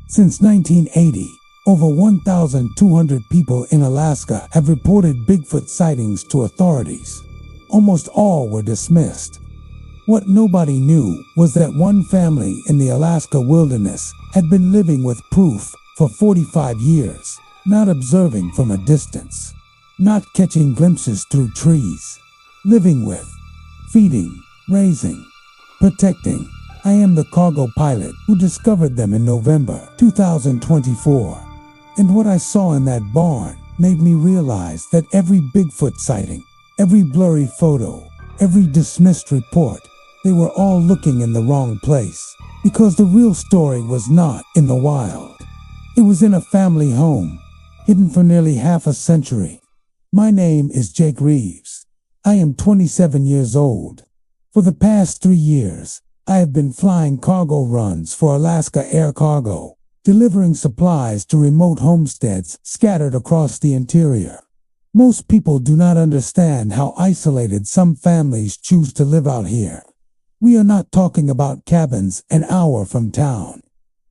Since 1980, over 1,200 people in Alaska have reported Bigfoot sightings to authorities. Almost all were dismissed. What nobody knew was that one family in the Alaska wilderness had been living with proof for 45 years, not observing from a distance, not catching glimpses through trees, living with, feeding, raising, protecting. I am the cargo pilot who discovered them in November 2024. And what I saw in that barn made me realize that every Bigfoot sighting, every blurry photo, every dismissed report, they were all looking in the wrong place, because the real story was not in the wild. It was in a family home, hidden for nearly half a century. My name is Jake Reeves. I am 27 years old. For the past 3 years, I have been flying cargo runs for Alaska Air Cargo, delivering supplies to remote homesteads scattered across the interior. Most people do not understand how isolated some families choose to live out here. We are not talking about cabins an hour from town.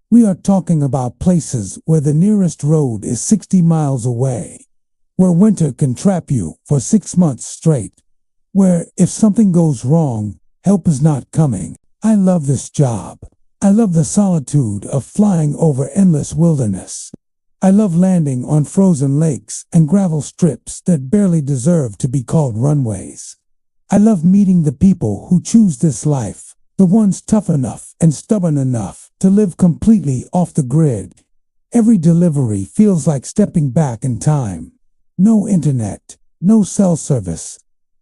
We are talking about places where the nearest road is 60 miles away, where winter can trap you for 6 months straight, where if something goes wrong, help is not coming. I love this job. I love the solitude of flying over endless wilderness. I love landing on frozen lakes and gravel strips that barely deserve to be called runways. I love meeting the people who choose this life, the ones tough enough and stubborn enough to live completely off the grid. Every delivery feels like stepping back in time. No internet, no cell service.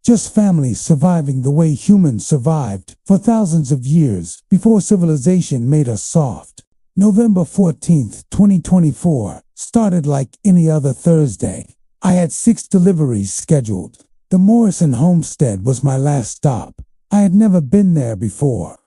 Just families surviving the way humans survived for thousands of years before civilization made us soft. November 14th, 2024 started like any other Thursday. I had 6 deliveries scheduled. The Morrison homestead was my last stop. I had never been there before.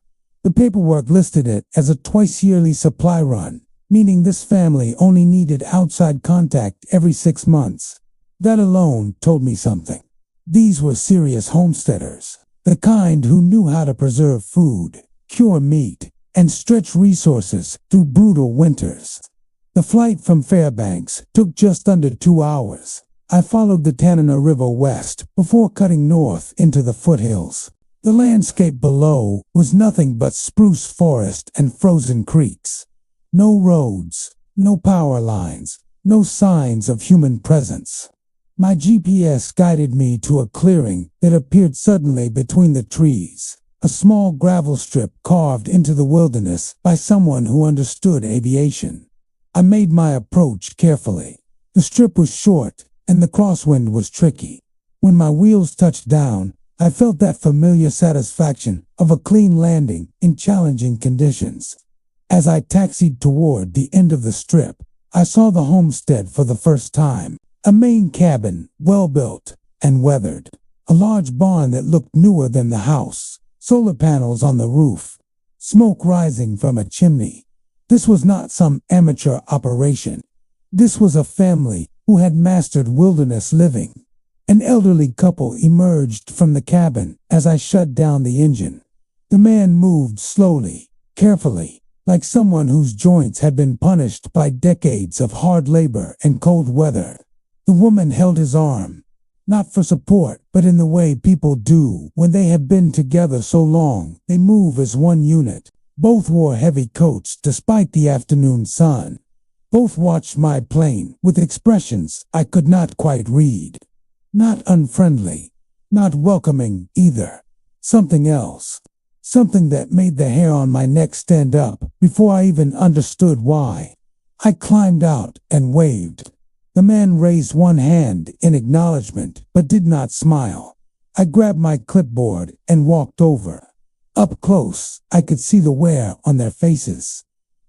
The paperwork listed it as a twice-yearly supply run, meaning this family only needed outside contact every 6 months. That alone told me something. These were serious homesteaders, the kind who knew how to preserve food, cure meat, and stretch resources through brutal winters. The flight from Fairbanks took just under 2 hours. I followed the Tanana River west before cutting north into the foothills. The landscape below was nothing but spruce forest and frozen creeks. No roads, no power lines, no signs of human presence. My GPS guided me to a clearing that appeared suddenly between the trees, a small gravel strip carved into the wilderness by someone who understood aviation. I made my approach carefully. The strip was short, and the crosswind was tricky. When my wheels touched down, I felt that familiar satisfaction of a clean landing in challenging conditions. As I taxied toward the end of the strip, I saw the homestead for the first time. A main cabin, well-built and weathered. A large barn that looked newer than the house. Solar panels on the roof. Smoke rising from a chimney. This was not some amateur operation. This was a family who had mastered wilderness living. An elderly couple emerged from the cabin as I shut down the engine. The man moved slowly, carefully, like someone whose joints had been punished by decades of hard labor and cold weather. The woman held his arm, not for support, but in the way people do when they have been together so long. They move as one unit. Both wore heavy coats despite the afternoon sun. Both watched my plane with expressions I could not quite read. Not unfriendly, not welcoming either. Something else. Something that made the hair on my neck stand up before I even understood why. I climbed out and waved. The man raised one hand in acknowledgement, but did not smile. I grabbed my clipboard and walked over. Up close, I could see the wear on their faces.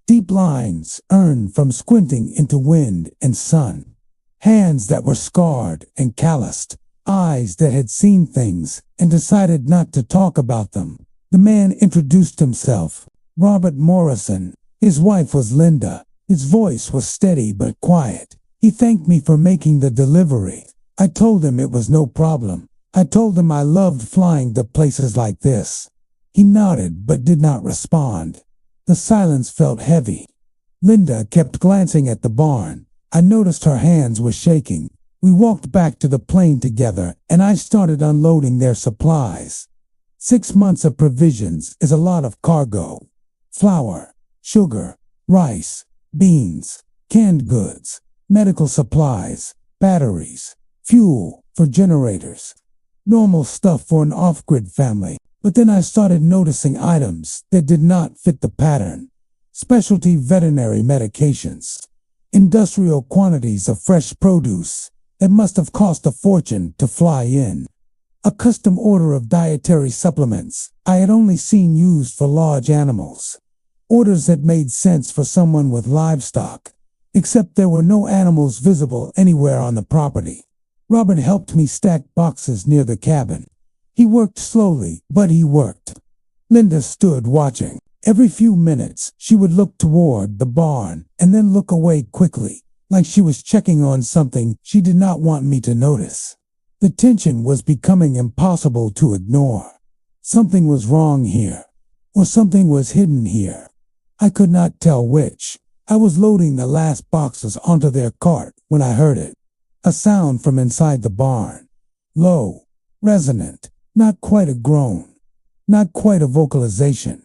Deep lines earned from squinting into wind and sun. Hands that were scarred and calloused. Eyes that had seen things and decided not to talk about them. The man introduced himself. Robert Morrison. His wife was Linda. His voice was steady but quiet. He thanked me for making the delivery. I told him it was no problem. I told him I loved flying to places like this. He nodded but did not respond. The silence felt heavy. Linda kept glancing at the barn. I noticed her hands were shaking. We walked back to the plane together, and I started unloading their supplies. 6 months of provisions is a lot of cargo. Flour, sugar, rice, beans, canned goods, medical supplies, batteries, fuel for generators. Normal stuff for an off-grid family. But then I started noticing items that did not fit the pattern. Specialty veterinary medications. Industrial quantities of fresh produce that must have cost a fortune to fly in. A custom order of dietary supplements I had only seen used for large animals. Orders that made sense for someone with livestock, except there were no animals visible anywhere on the property. Robert helped me stack boxes near the cabin. He worked slowly, but he worked. Linda stood watching. Every few minutes, she would look toward the barn and then look away quickly, like she was checking on something she did not want me to notice. The tension was becoming impossible to ignore. Something was wrong here, or something was hidden here. I could not tell which. I was loading the last boxes onto their cart when I heard it. A sound from inside the barn. Low, resonant, not quite a groan, not quite a vocalization.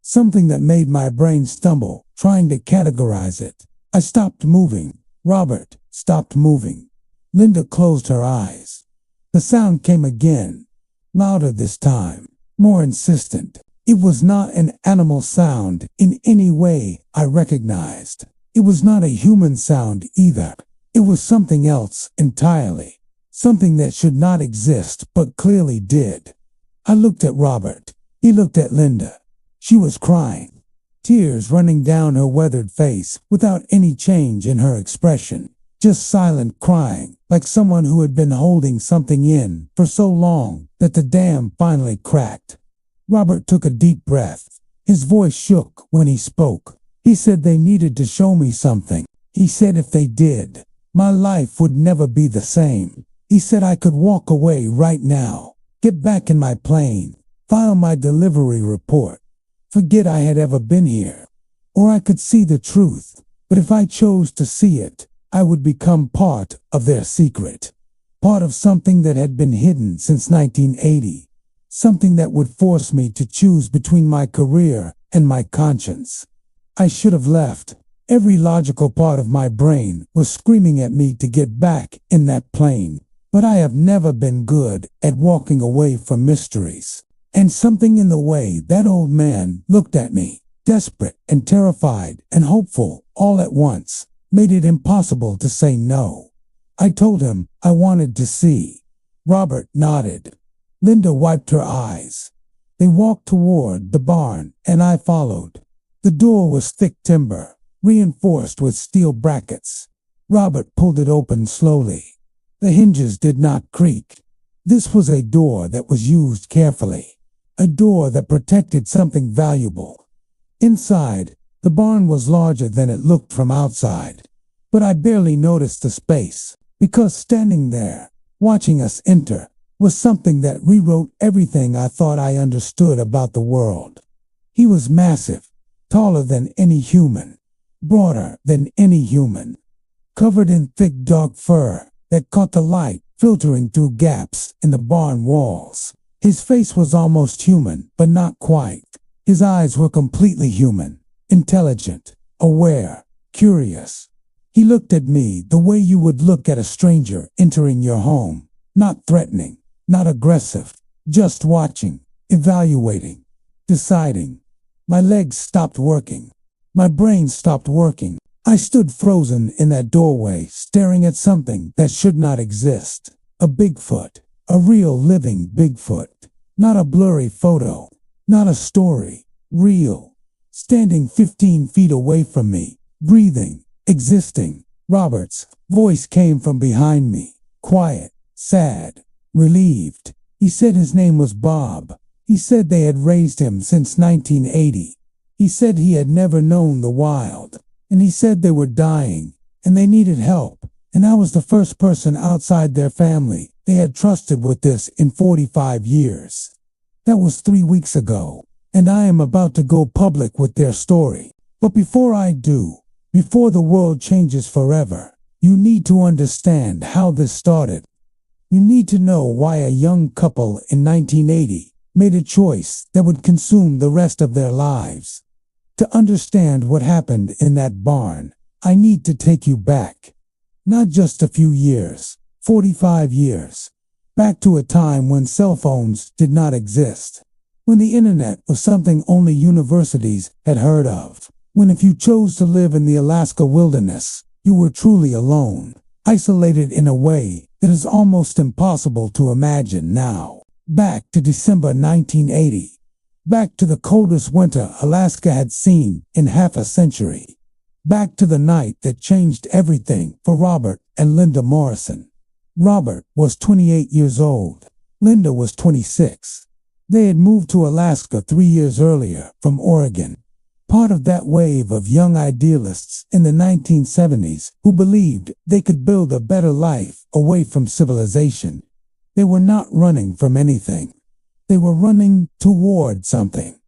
Something that made my brain stumble, trying to categorize it. I stopped moving. Robert stopped moving. Linda closed her eyes. The sound came again, louder this time, more insistent. It was not an animal sound in any way I recognized. It was not a human sound either. It was something else entirely. Something that should not exist but clearly did. I looked at Robert. He looked at Linda. She was crying, tears running down her weathered face without any change in her expression. Just silent crying, like someone who had been holding something in for so long that the dam finally cracked. Robert took a deep breath. His voice shook when he spoke. He said they needed to show me something. He said if they did, my life would never be the same. He said I could walk away right now, get back in my plane, file my delivery report, forget I had ever been here. Or I could see the truth, but if I chose to see it, I would become part of their secret, part of something that had been hidden since 1980, something that would force me to choose between my career and my conscience. I should have left. Every logical part of my brain was screaming at me to get back in that plane, but I have never been good at walking away from mysteries. And something in the way that old man looked at me, desperate and terrified and hopeful all at once, made it impossible to say no. I told him I wanted to see. Robert nodded. Linda wiped her eyes. They walked toward the barn, and I followed. The door was thick timber, reinforced with steel brackets. Robert pulled it open slowly. The hinges did not creak. This was a door that was used carefully, a door that protected something valuable. Inside, the barn was larger than it looked from outside, but I barely noticed the space, because standing there, watching us enter, was something that rewrote everything I thought I understood about the world. He was massive, taller than any human, broader than any human, covered in thick dark fur that caught the light filtering through gaps in the barn walls. His face was almost human, but not quite. His eyes were completely human, intelligent, aware, curious. He looked at me the way you would look at a stranger entering your home, not threatening, not aggressive, just watching, evaluating, deciding. My legs stopped working. My brain stopped working. I stood frozen in that doorway, staring at something that should not exist. A Bigfoot, a real living Bigfoot, not a blurry photo, not a story, real, standing 15 feet away from me, breathing, existing. Robert's voice came from behind me, quiet, sad, relieved. He said his name was Bob. He said they had raised him since 1980. He said he had never known the wild, and he said they were dying, and they needed help, and I was the first person outside their family they had trusted with this in 45 years. That was 3 weeks ago, and I am about to go public with their story. But before I do, Before the world changes forever, you need to understand how this started. You need to know why a young couple in 1980 made a choice that would consume the rest of their lives. To understand what happened in that barn, I need to take you back. Not just a few years, 45 years. Back to a time when cell phones did not exist. When the internet was something only universities had heard of. When if you chose to live in the Alaska wilderness, you were truly alone, isolated in a way that is almost impossible to imagine now. Back to December 1980. Back to the coldest winter Alaska had seen in half a century. Back to the night that changed everything for Robert and Linda Morrison. Robert was 28 years old. Linda was 26. They had moved to Alaska 3 years earlier from Oregon. Part of that wave of young idealists in the 1970s who believed they could build a better life away from civilization. They were not running from anything. They were running toward something.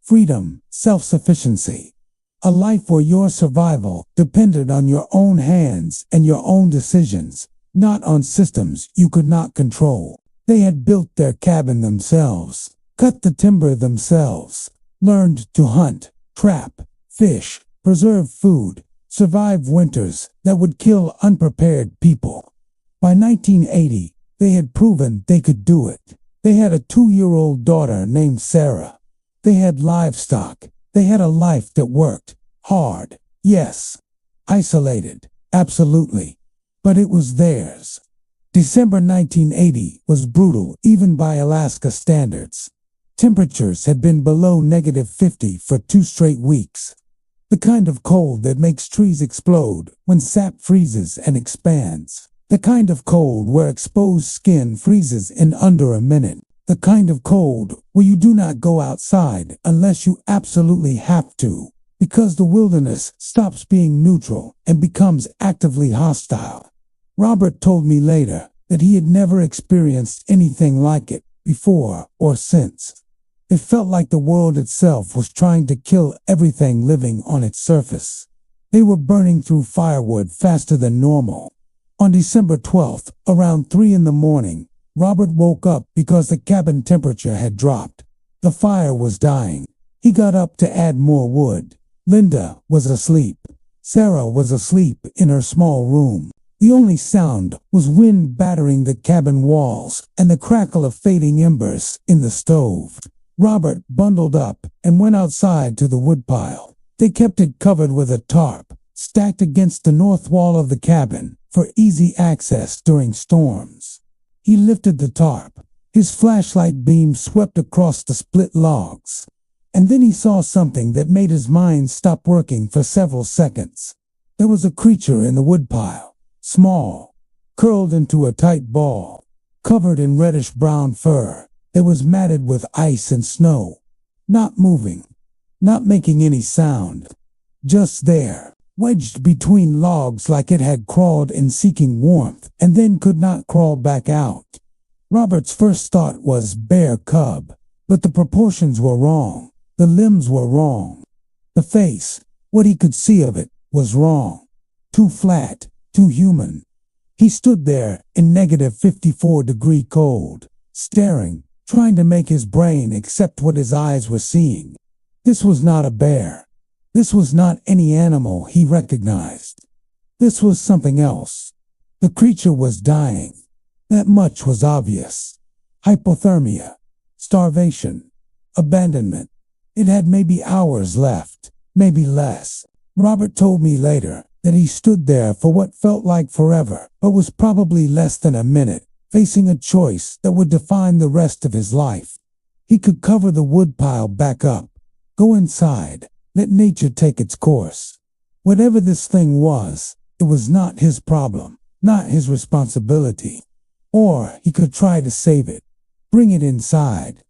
Freedom, self-sufficiency. A life where your survival depended on your own hands and your own decisions, not on systems you could not control. They had built their cabin themselves, cut the timber themselves, learned to hunt, trap, fish, preserve food, survive winters that would kill unprepared people. By 1980, they had proven they could do it. They had a 2-year-old daughter named Sarah. They had livestock. They had a life that worked hard, yes. Isolated, absolutely. But it was theirs. December 1980 was brutal even by Alaska standards. Temperatures had been below -50 for 2 straight weeks. The kind of cold that makes trees explode when sap freezes and expands. The kind of cold where exposed skin freezes in under a minute. The kind of cold where you do not go outside unless you absolutely have to, because the wilderness stops being neutral and becomes actively hostile. Robert told me later that he had never experienced anything like it before or since. It felt like the world itself was trying to kill everything living on its surface. They were burning through firewood faster than normal. On December 12th, around 3 in the morning, Robert woke up because the cabin temperature had dropped. The fire was dying. He got up to add more wood. Linda was asleep. Sarah was asleep in her small room. The only sound was wind battering the cabin walls and the crackle of fading embers in the stove. Robert bundled up and went outside to the woodpile. They kept it covered with a tarp, stacked against the north wall of the cabin for easy access during storms. He lifted the tarp. His flashlight beam swept across the split logs. And then he saw something that made his mind stop working for several seconds. There was a creature in the woodpile, small, curled into a tight ball, covered in reddish-brown fur that was matted with ice and snow, not moving, not making any sound, just there, wedged between logs like it had crawled in seeking warmth and then could not crawl back out. Robert's first thought was bear cub, but the proportions were wrong. The limbs were wrong. The face, what he could see of it, was wrong. Too flat, too human. He stood there in -54-degree cold, staring, trying to make his brain accept what his eyes were seeing. This was not a bear. This was not any animal he recognized. This was something else. The creature was dying. That much was obvious. Hypothermia, starvation, abandonment. It had maybe hours left, maybe less. Robert told me later that he stood there for what felt like forever, but was probably less than a minute, facing a choice that would define the rest of his life. He could cover the woodpile back up, go inside, let nature take its course. Whatever this thing was, it was not his problem, not his responsibility. Or he could try to save it, bring it inside,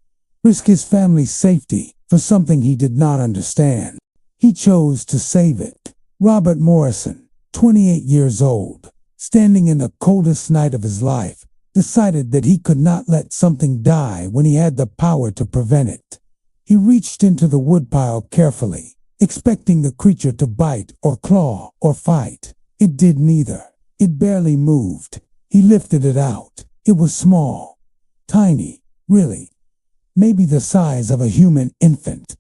risk his family's safety for something he did not understand. He chose to save it. Robert Morrison, 28 years old, standing in the coldest night of his life, decided that he could not let something die when he had the power to prevent it. He reached into the woodpile carefully, expecting the creature to bite or claw or fight. It did neither. It barely moved. He lifted it out. It was small, tiny, really, maybe the size of a human infant.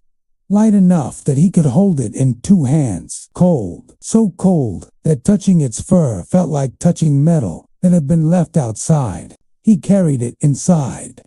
Light enough that he could hold it in 2 hands. Cold, so cold that touching its fur felt like touching metal that had been left outside. He carried it inside.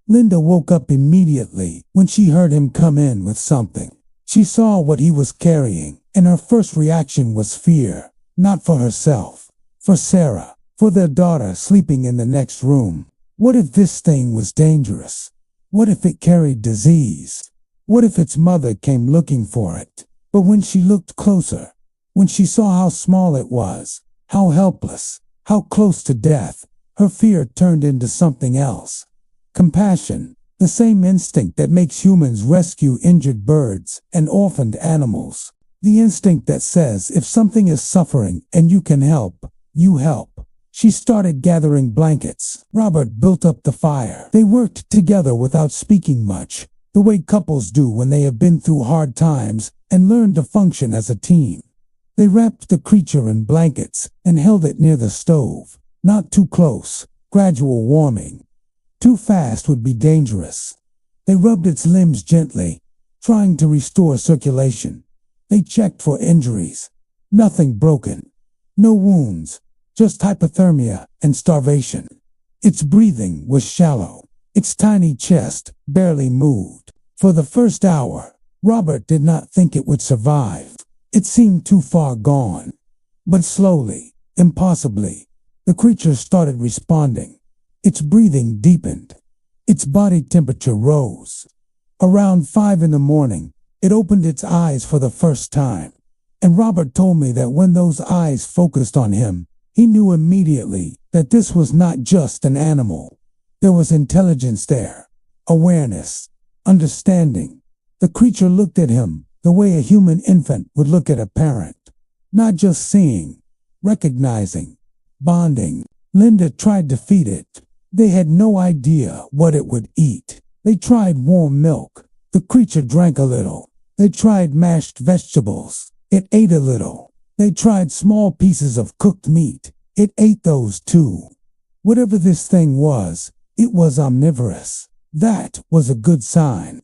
Linda woke up immediately when she heard him come in with something. She saw what he was carrying, and her first reaction was fear. Not for herself, for Sarah, for their daughter sleeping in the next room. What if this thing was dangerous? What if it carried disease? What if its mother came looking for it? But when she looked closer, when she saw how small it was, how helpless, how close to death, her fear turned into something else. Compassion, the same instinct that makes humans rescue injured birds and orphaned animals. The instinct that says if something is suffering and you can help, you help. She started gathering blankets. Robert built up the fire. They worked together without speaking much, the way couples do when they have been through hard times and learn to function as a team. They wrapped the creature in blankets and held it near the stove. Not too close, gradual warming. Too fast would be dangerous. They rubbed its limbs gently, trying to restore circulation. They checked for injuries. Nothing broken. No wounds, just hypothermia and starvation. Its breathing was shallow. Its tiny chest barely moved. For the first hour, Robert did not think it would survive. It seemed too far gone. But slowly, impossibly, the creature started responding. Its breathing deepened. Its body temperature rose. Around 5 in the morning, it opened its eyes for the first time. And Robert told me that when those eyes focused on him, he knew immediately that this was not just an animal. There was intelligence there, awareness, understanding. The creature looked at him the way a human infant would look at a parent. Not just seeing, recognizing, bonding. Linda tried to feed it. They had no idea what it would eat. They tried warm milk. The creature drank a little. They tried mashed vegetables. It ate a little. They tried small pieces of cooked meat. It ate those too. Whatever this thing was, it was omnivorous. That was a good sign.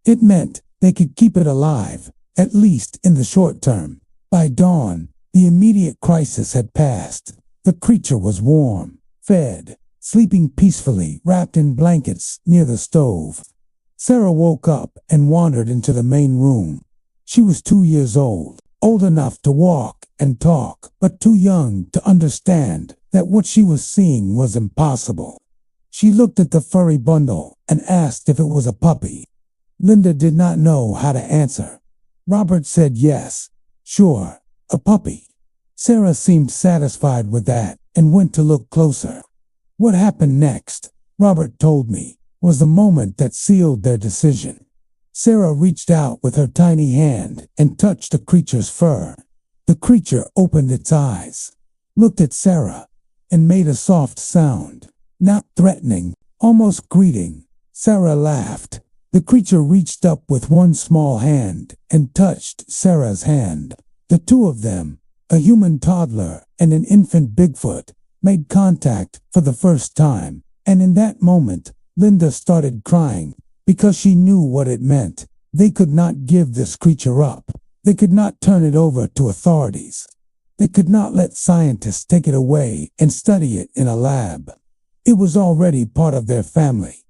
It meant they could keep it alive, at least in the short term. By dawn, the immediate crisis had passed. The creature was warm, fed, sleeping peacefully, wrapped in blankets near the stove. Sarah woke up and wandered into the main room. She was 2 years old enough to walk and talk, but too young to understand that what she was seeing was impossible. She looked at the furry bundle and asked if it was a puppy. Linda did not know how to answer. Robert said yes, sure, a puppy. Sarah seemed satisfied with that and went to look closer. What happened next, Robert told me, was the moment that sealed their decision. Sarah reached out with her tiny hand and touched the creature's fur. The creature opened its eyes, looked at Sarah, and made a soft sound. Not threatening, almost greeting. Sarah laughed. The creature reached up with one small hand and touched Sarah's hand. The two of them, a human toddler and an infant Bigfoot, made contact for the first time, and in that moment, Linda started crying because she knew what it meant. They could not give this creature up. They could not turn it over to authorities. They could not let scientists take it away and study it in a lab. It was already part of their family.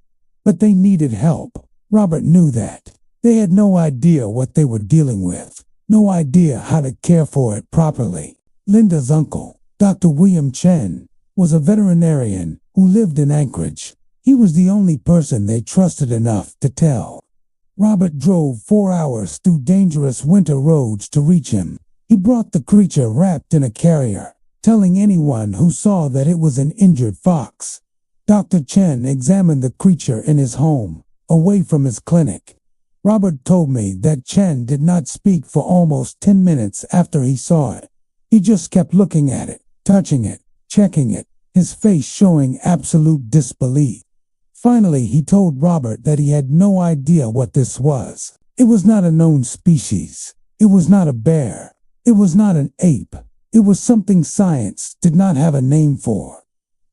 But they needed help. Robert knew that. They had no idea what they were dealing with. No idea how to care for it properly. Linda's uncle, Dr. William Chen, was a veterinarian who lived in Anchorage. He was the only person they trusted enough to tell. Robert drove 4 hours through dangerous winter roads to reach him. He brought the creature wrapped in a carrier, telling anyone who saw that it was an injured fox. Dr. Chen examined the creature in his home, away from his clinic. Robert told me that Chen did not speak for almost 10 minutes after he saw it. He just kept looking at it, touching it, checking it, his face showing absolute disbelief. Finally, he told Robert that he had no idea what this was. It was not a known species. It was not a bear. It was not an ape. It was something science did not have a name for.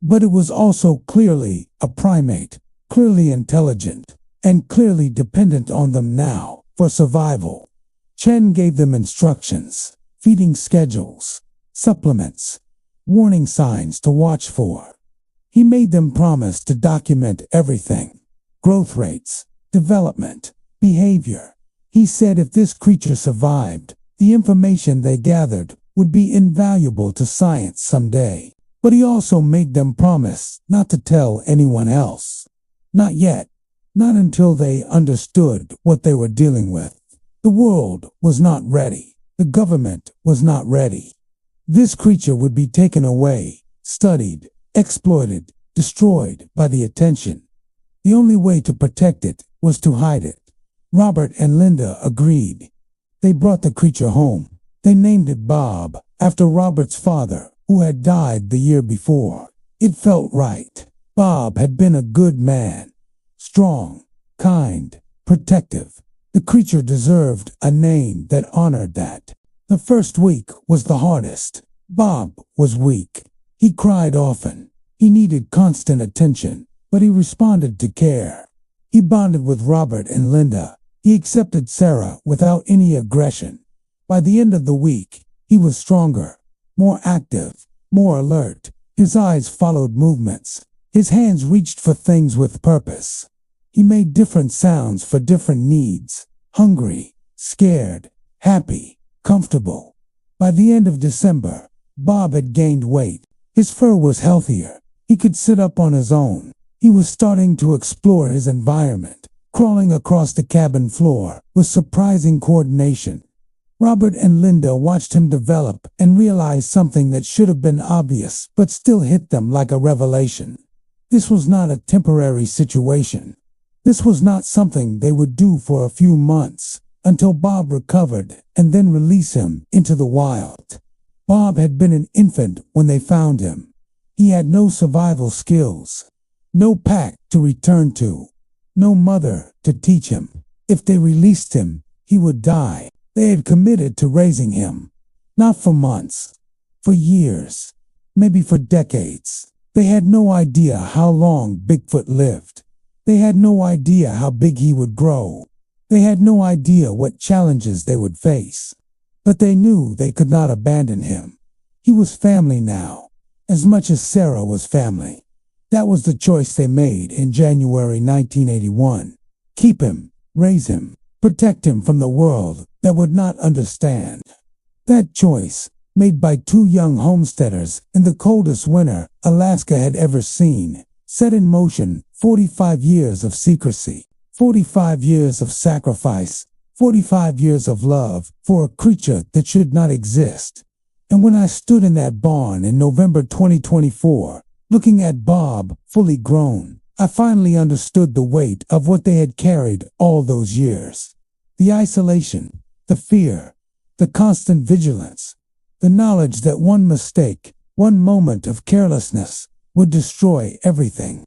But it was also clearly a primate, clearly intelligent, and clearly dependent on them now for survival. Chen gave them instructions, feeding schedules, supplements, warning signs to watch for. He made them promise to document everything: growth rates, development, behavior. He said if this creature survived, the information they gathered would be invaluable to science someday. But he also made them promise not to tell anyone else. Not yet. Not until they understood what they were dealing with. The world was not ready. The government was not ready. This creature would be taken away, studied, exploited, destroyed by the attention. The only way to protect it was to hide it. Robert and Linda agreed. They brought the creature home. They named it Bob, after Robert's father, who had died the year before. It felt right. Bob had been a good man. Strong, kind, protective. The creature deserved a name that honored that. The first week was the hardest. Bob was weak. He cried often. He needed constant attention, but he responded to care. He bonded with Robert and Linda. He accepted Sarah without any aggression. By the end of the week, he was stronger, more active, more alert. His eyes followed movements. His hands reached for things with purpose. He made different sounds for different needs: hungry, scared, happy, comfortable. By the end of December, Bob had gained weight. His fur was healthier. He could sit up on his own. He was starting to explore his environment, crawling across the cabin floor with surprising coordination. Robert and Linda watched him develop and realized something that should have been obvious but still hit them like a revelation. This was not a temporary situation. This was not something they would do for a few months until Bob recovered and then release him into the wild. Bob had been an infant when they found him. He had no survival skills, no pack to return to, no mother to teach him. If they released him, he would die. They had committed to raising him, not for months, for years, maybe for decades. They had no idea how long Bigfoot lived. They had no idea how big he would grow. They had no idea what challenges they would face. But they knew they could not abandon him. He was family now, as much as Sarah was family. That was the choice they made in January 1981. Keep him, raise him, protect him from the world that would not understand. That choice, made by two young homesteaders in the coldest winter Alaska had ever seen, set in motion 45 years of secrecy, 45 years of sacrifice, 45 years of love for a creature that should not exist. And when I stood in that barn in November 2024, looking at Bob fully grown, I finally understood the weight of what they had carried all those years. The isolation, the fear, the constant vigilance, the knowledge that one mistake, one moment of carelessness would destroy everything.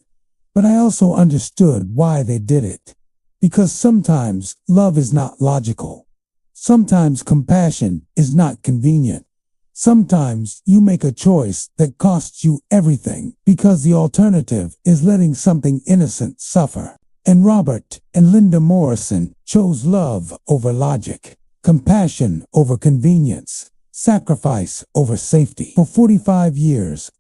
But I also understood why they did it. Because sometimes love is not logical. Sometimes compassion is not convenient. Sometimes you make a choice that costs you everything because the alternative is letting something innocent suffer. And Robert and Linda Morrison chose love over logic, compassion over convenience, sacrifice over safety for 45 years.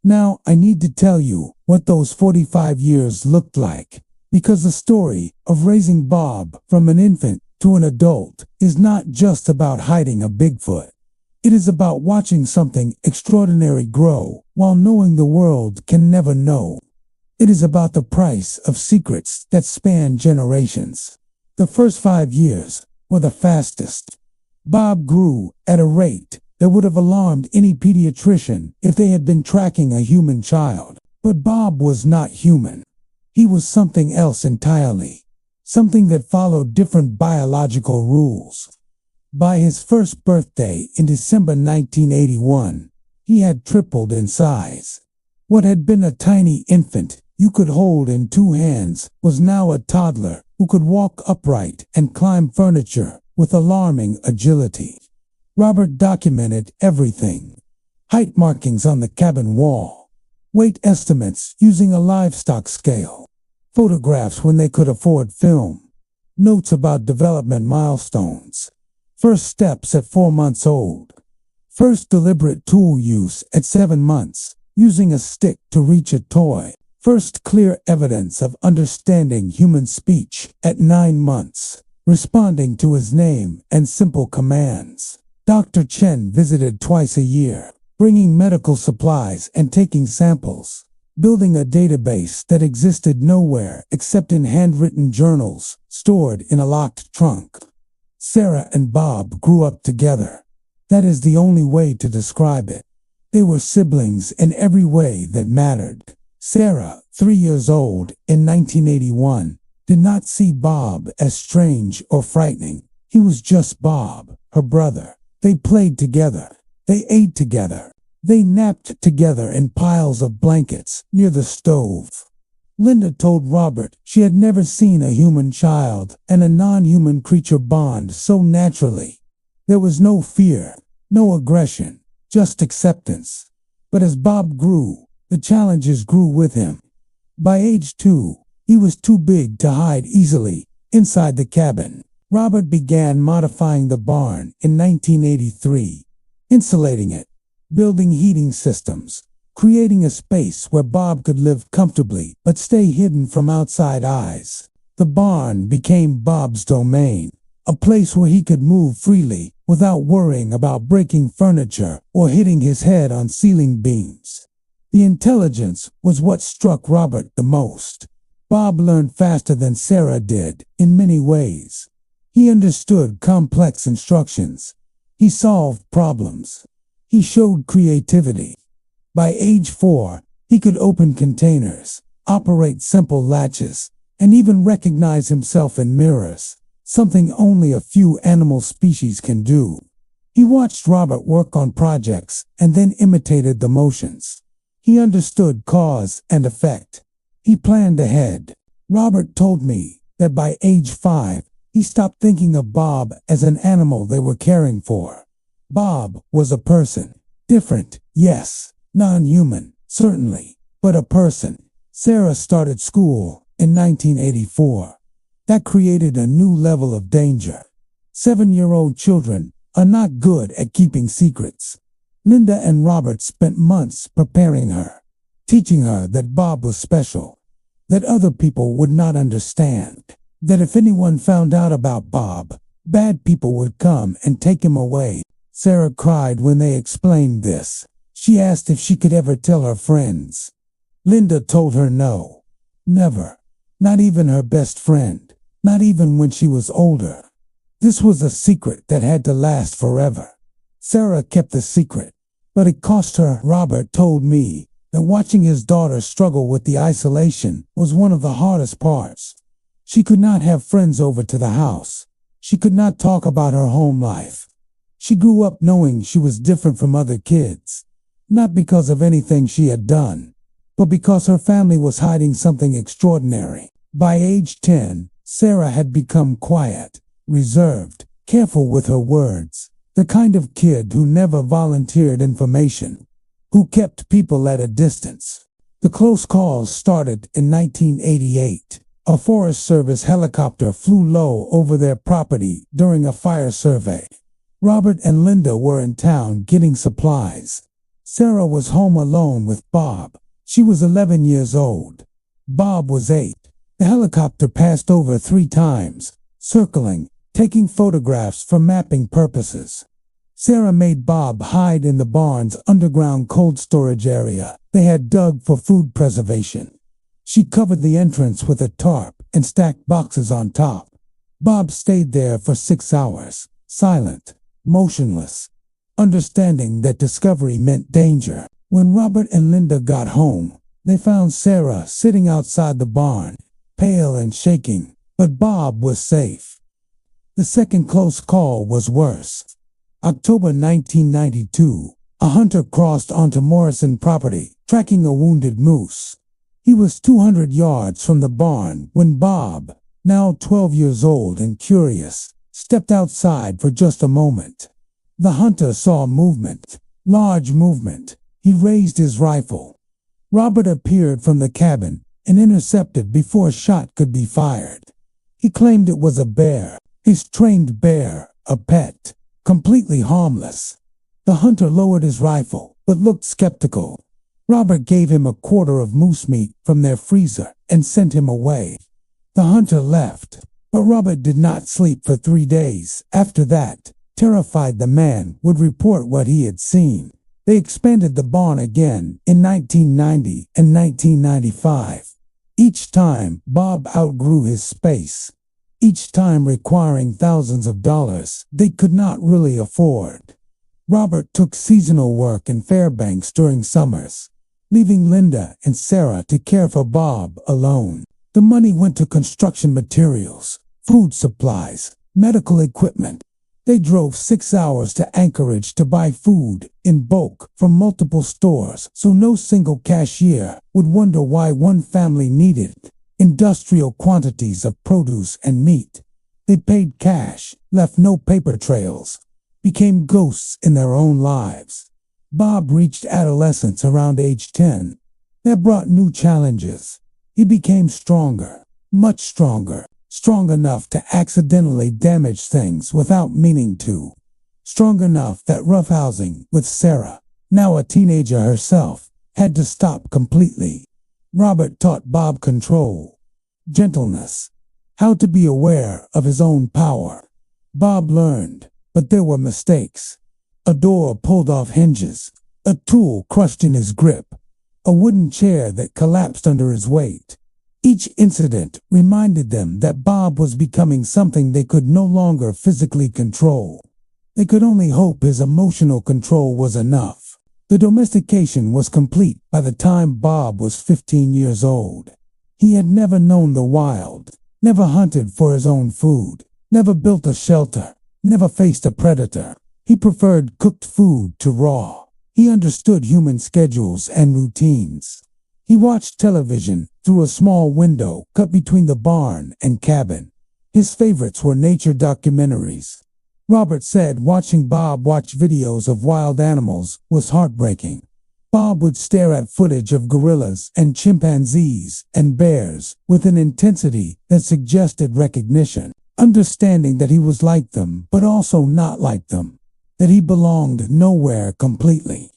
Now I need to tell you what those 45 years looked like, because the story of raising Bob from an infant to an adult is not just about hiding a Bigfoot. It is about watching something extraordinary grow while knowing the world can never know. It is about the price of secrets that span generations. The first 5 years were the fastest. Bob grew at a rate that would have alarmed any pediatrician if they had been tracking a human child. But Bob was not human. He was something else entirely, something that followed different biological rules. By his first birthday in December 1981, he had tripled in size. What had been a tiny infant you could hold in 2 hands was now a toddler who could walk upright and climb furniture with alarming agility. Robert documented everything: height markings on the cabin wall, weight estimates using a livestock scale, photographs when they could afford film, notes about development milestones, first steps at 4 months old, first deliberate tool use at 7 months, using a stick to reach a toy, first clear evidence of understanding human speech at 9 months, responding to his name and simple commands. Dr. Chen visited twice a year, bringing medical supplies and taking samples, building a database that existed nowhere except in handwritten journals stored in a locked trunk. Sarah and Bob grew up together. That is the only way to describe it. They were siblings in every way that mattered. Sarah, 3 years old in 1981, did not see Bob as strange or frightening. He was just Bob, her brother. They played together. They ate together. They napped together in piles of blankets near the stove. Linda told Robert she had never seen a human child and a non-human creature bond so naturally. There was no fear, no aggression, just acceptance. But as Bob grew, the challenges grew with him. By age 2, he was too big to hide easily inside the cabin. Robert began modifying the barn in 1983, insulating it, building heating systems, creating a space where Bob could live comfortably but stay hidden from outside eyes. The barn became Bob's domain, a place where he could move freely without worrying about breaking furniture or hitting his head on ceiling beams. The intelligence was what struck Robert the most. Bob learned faster than Sarah did in many ways. He understood complex instructions. He solved problems. He showed creativity. By age 4, he could open containers, operate simple latches, and even recognize himself in mirrors, something only a few animal species can do. He watched Robert work on projects and then imitated the motions. He understood cause and effect. He planned ahead. Robert told me that by age 5, he stopped thinking of Bob as an animal they were caring for. Bob was a person. Different, yes. Non-human, certainly. But a person. Sarah started school in 1984. That created a new level of danger. 7-year-old children are not good at keeping secrets. Linda and Robert spent months preparing her, teaching her that Bob was special, that other people would not understand, that if anyone found out about Bob, bad people would come and take him away. Sarah cried when they explained this. She asked if she could ever tell her friends. Linda told her no. Never. Not even her best friend. Not even when she was older. This was a secret that had to last forever. Sarah kept the secret, but it cost her. Robert told me that watching his daughter struggle with the isolation was one of the hardest parts. She could not have friends over to the house. She could not talk about her home life. She grew up knowing she was different from other kids, not because of anything she had done, but because her family was hiding something extraordinary. By age 10, Sarah had become quiet, reserved, careful with her words, the kind of kid who never volunteered information, who kept people at a distance. The close calls started in 1988. A Forest Service helicopter flew low over their property during a fire survey. Robert and Linda were in town getting supplies. Sarah was home alone with Bob. She was 11 years old. Bob was 8. The helicopter passed over 3 times, circling, taking photographs for mapping purposes. Sarah made Bob hide in the barn's underground cold storage area they had dug for food preservation. She covered the entrance with a tarp and stacked boxes on top. Bob stayed there for 6 hours, silent, motionless, understanding that discovery meant danger. When Robert and Linda got home, they found Sarah sitting outside the barn, pale and shaking, but Bob was safe. The second close call was worse. October 1992, a hunter crossed onto Morrison property, tracking a wounded moose. He was 200 yards from the barn when Bob, now 12 years old and curious, stepped outside for just a moment. The hunter saw movement, large movement. He raised his rifle. Robert appeared from the cabin and intercepted before a shot could be fired. He claimed it was a bear, his trained bear, a pet, completely harmless. The hunter lowered his rifle, but looked skeptical. Robert gave him a quarter of moose meat from their freezer and sent him away. The hunter left, but Robert did not sleep for 3 days. After that, terrified, the man would report what he had seen. They expanded the barn again in 1990 and 1995. Each time, Bob outgrew his space. Each time requiring thousands of dollars they could not really afford. Robert took seasonal work in Fairbanks during summers, leaving Linda and Sarah to care for Bob alone. The money went to construction materials, food supplies, medical equipment. They drove 6 hours to Anchorage to buy food in bulk from multiple stores so no single cashier would wonder why one family needed industrial quantities of produce and meat. They paid cash, left no paper trails, became ghosts in their own lives. Bob reached adolescence around age 10. That brought new challenges. He became stronger, much stronger. Strong enough to accidentally damage things without meaning to. Strong enough that roughhousing with Sarah, now a teenager herself, had to stop completely. Robert taught Bob control, gentleness, how to be aware of his own power. Bob learned, but there were mistakes. A door pulled off hinges, a tool crushed in his grip, a wooden chair that collapsed under his weight. Each incident reminded them that Bob was becoming something they could no longer physically control. They could only hope his emotional control was enough. The domestication was complete by the time Bob was 15 years old. He had never known the wild, never hunted for his own food, never built a shelter, never faced a predator. He preferred cooked food to raw. He understood human schedules and routines. He watched television through a small window cut between the barn and cabin. His favorites were nature documentaries. Robert said watching Bob watch videos of wild animals was heartbreaking. Bob would stare at footage of gorillas and chimpanzees and bears with an intensity that suggested recognition, understanding that he was like them but also not like them, that he belonged nowhere completely.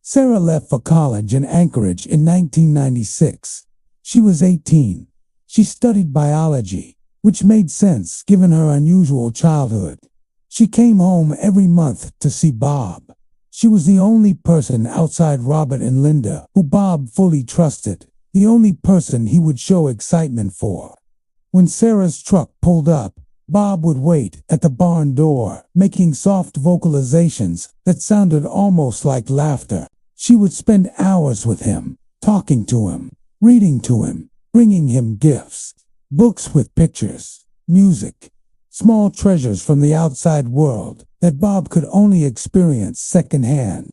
Sarah left for college in Anchorage in 1996. She was 18. She studied biology, which made sense given her unusual childhood. She came home every month to see Bob. She was the only person outside Robert and Linda who Bob fully trusted, the only person he would show excitement for. When Sarah's truck pulled up, Bob would wait at the barn door, making soft vocalizations that sounded almost like laughter. She would spend hours with him, talking to him, reading to him, bringing him gifts, books with pictures, music, small treasures from the outside world that Bob could only experience secondhand.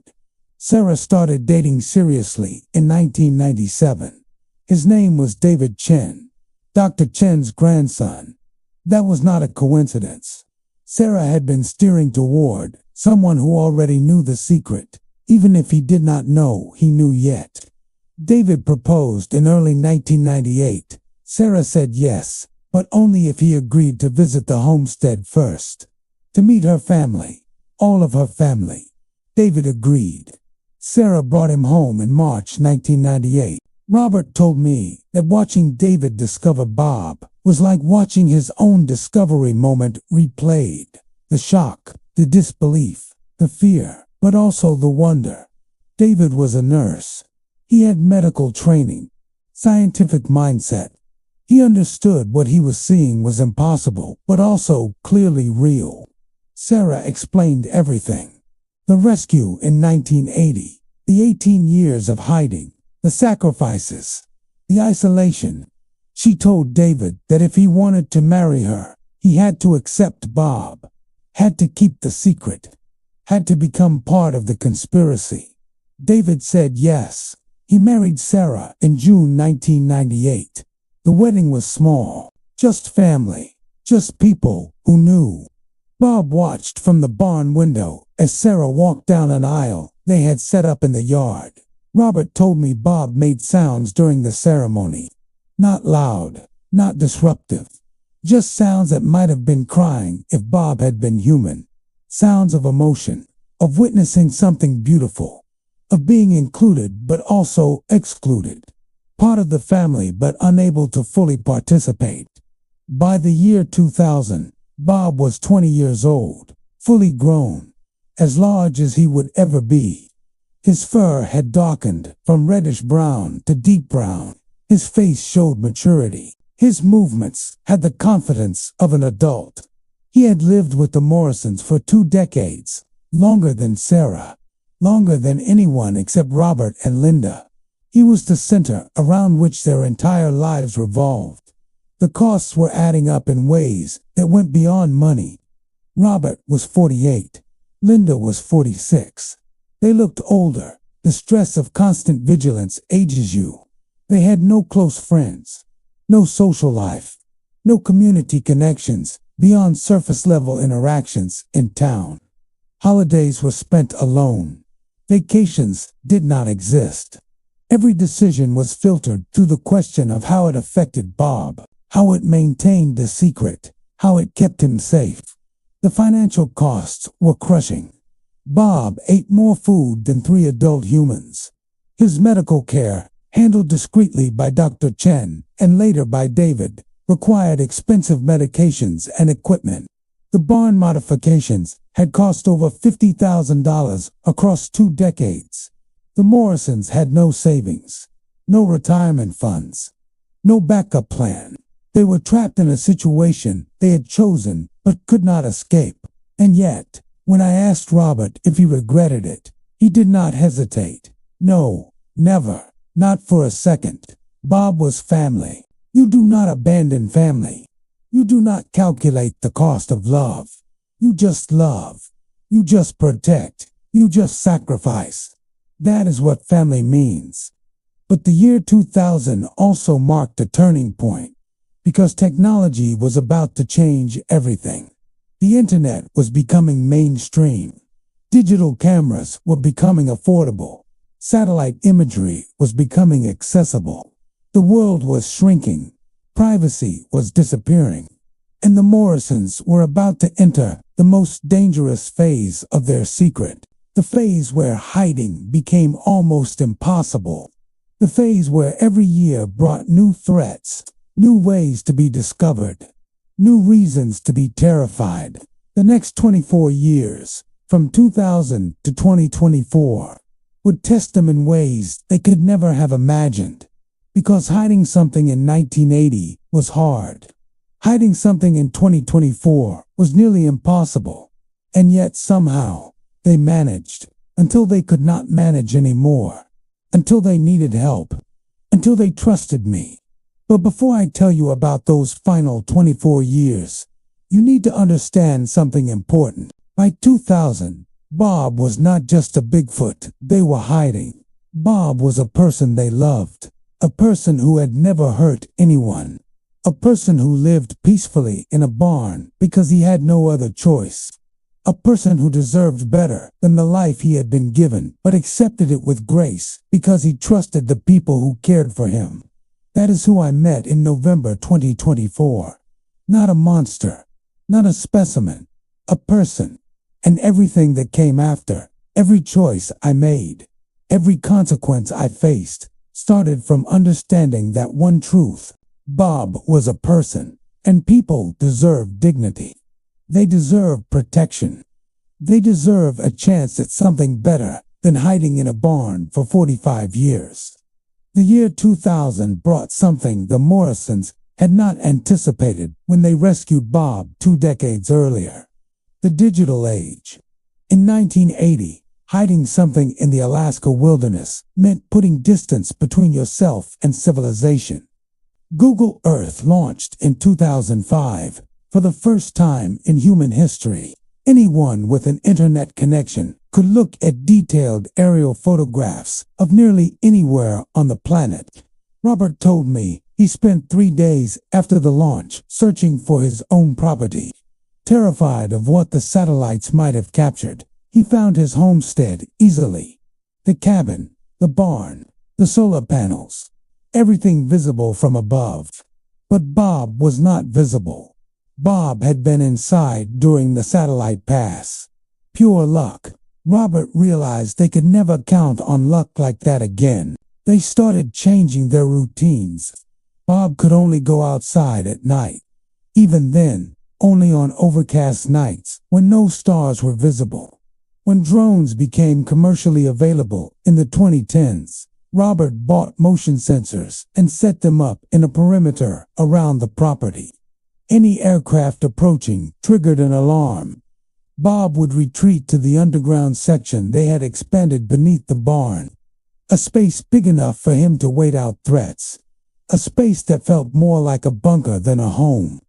Sarah started dating seriously in 1997. His name was David Chen, Dr. Chen's grandson. That was not a coincidence. Sarah had been steering toward someone who already knew the secret, even if he did not know he knew yet. David proposed in early 1998. Sarah said yes, but only if he agreed to visit the homestead first, to meet her family, all of her family. David agreed. Sarah brought him home in March 1998. Robert told me that watching David discover Bob was like watching his own discovery moment replayed. The shock, the disbelief, the fear, but also the wonder. David was a nurse. He had medical training, scientific mindset. He understood what he was seeing was impossible, but also clearly real. Sarah explained everything. The rescue in 1980, the 18 years of hiding, the sacrifices, the isolation. She told David that if he wanted to marry her, he had to accept Bob, had to keep the secret, had to become part of the conspiracy. David said yes. He married Sarah in June 1998. The wedding was small, just family, just people who knew. Bob watched from the barn window as Sarah walked down an aisle they had set up in the yard. Robert told me Bob made sounds during the ceremony. Not loud, not disruptive. Just sounds that might have been crying if Bob had been human. Sounds of emotion, of witnessing something beautiful, of being included but also excluded. Part of the family but unable to fully participate. By the year 2000, Bob was 20 years old, fully grown, as large as he would ever be. His fur had darkened from reddish brown to deep brown. His face showed maturity. His movements had the confidence of an adult. He had lived with the Morrisons for 2 decades, longer than Sarah, longer than anyone except Robert and Linda. He was the center around which their entire lives revolved. The costs were adding up in ways that went beyond money. Robert was 48. Linda was 46. They looked older. The stress of constant vigilance ages you. They had no close friends, no social life, no community connections beyond surface-level interactions in town. Holidays were spent alone. Vacations did not exist. Every decision was filtered through the question of how it affected Bob, how it maintained the secret, how it kept him safe. The financial costs were crushing. Bob ate more food than 3 adult humans. His medical care, handled discreetly by Dr. Chen and later by David, required expensive medications and equipment. The barn modifications had cost over $50,000 across 2 decades. The Morrisons had no savings, no retirement funds, no backup plan. They were trapped in a situation they had chosen but could not escape. And yet, when I asked Robert if he regretted it, he did not hesitate. No, never, not for a second. Bob was family. You do not abandon family. You do not calculate the cost of love. You just love. You just protect. You just sacrifice. That is what family means. But the year 2000 also marked a turning point, because technology was about to change everything. The internet was becoming mainstream. Digital cameras were becoming affordable. Satellite imagery was becoming accessible. The world was shrinking. Privacy was disappearing. And the Morrisons were about to enter the most dangerous phase of their secret. The phase where hiding became almost impossible. The phase where every year brought new threats, new ways to be discovered, new reasons to be terrified. The next 24 years, from 2000 to 2024, would test them in ways they could never have imagined. Because hiding something in 1980 was hard. Hiding something in 2024 was nearly impossible. And yet somehow, they managed, until they could not manage anymore, until they needed help, until they trusted me. But before I tell you about those final 24 years, you need to understand something important. By 2000, Bob was not just a Bigfoot they were hiding. Bob was a person they loved, a person who had never hurt anyone, a person who lived peacefully in a barn because he had no other choice. A person who deserved better than the life he had been given, but accepted it with grace because he trusted the people who cared for him. That is who I met in November 2024. Not a monster, not a specimen, a person. And everything that came after, every choice I made, every consequence I faced, started from understanding that one truth. Bob was a person, and people deserve dignity. They deserve protection. They deserve a chance at something better than hiding in a barn for 45 years. The year 2000 brought something the Morrisons had not anticipated when they rescued Bob 2 decades earlier. The digital age. In 1980, hiding something in the Alaska wilderness meant putting distance between yourself and civilization. Google Earth launched in 2005. For the first time in human history, anyone with an internet connection could look at detailed aerial photographs of nearly anywhere on the planet. Robert told me he spent 3 days after the launch searching for his own property. Terrified of what the satellites might have captured, he found his homestead easily. The cabin, the barn, the solar panels, everything visible from above. But Bob was not visible. Bob had been inside during the satellite pass. Pure luck. Robert realized they could never count on luck like that again. They started changing their routines. Bob could only go outside at night. Even then, only on overcast nights when no stars were visible. When drones became commercially available in the 2010s, Robert bought motion sensors and set them up in a perimeter around the property. Any aircraft approaching triggered an alarm. Bob would retreat to the underground section they had expanded beneath the barn. A space big enough for him to wait out threats. A space that felt more like a bunker than a home.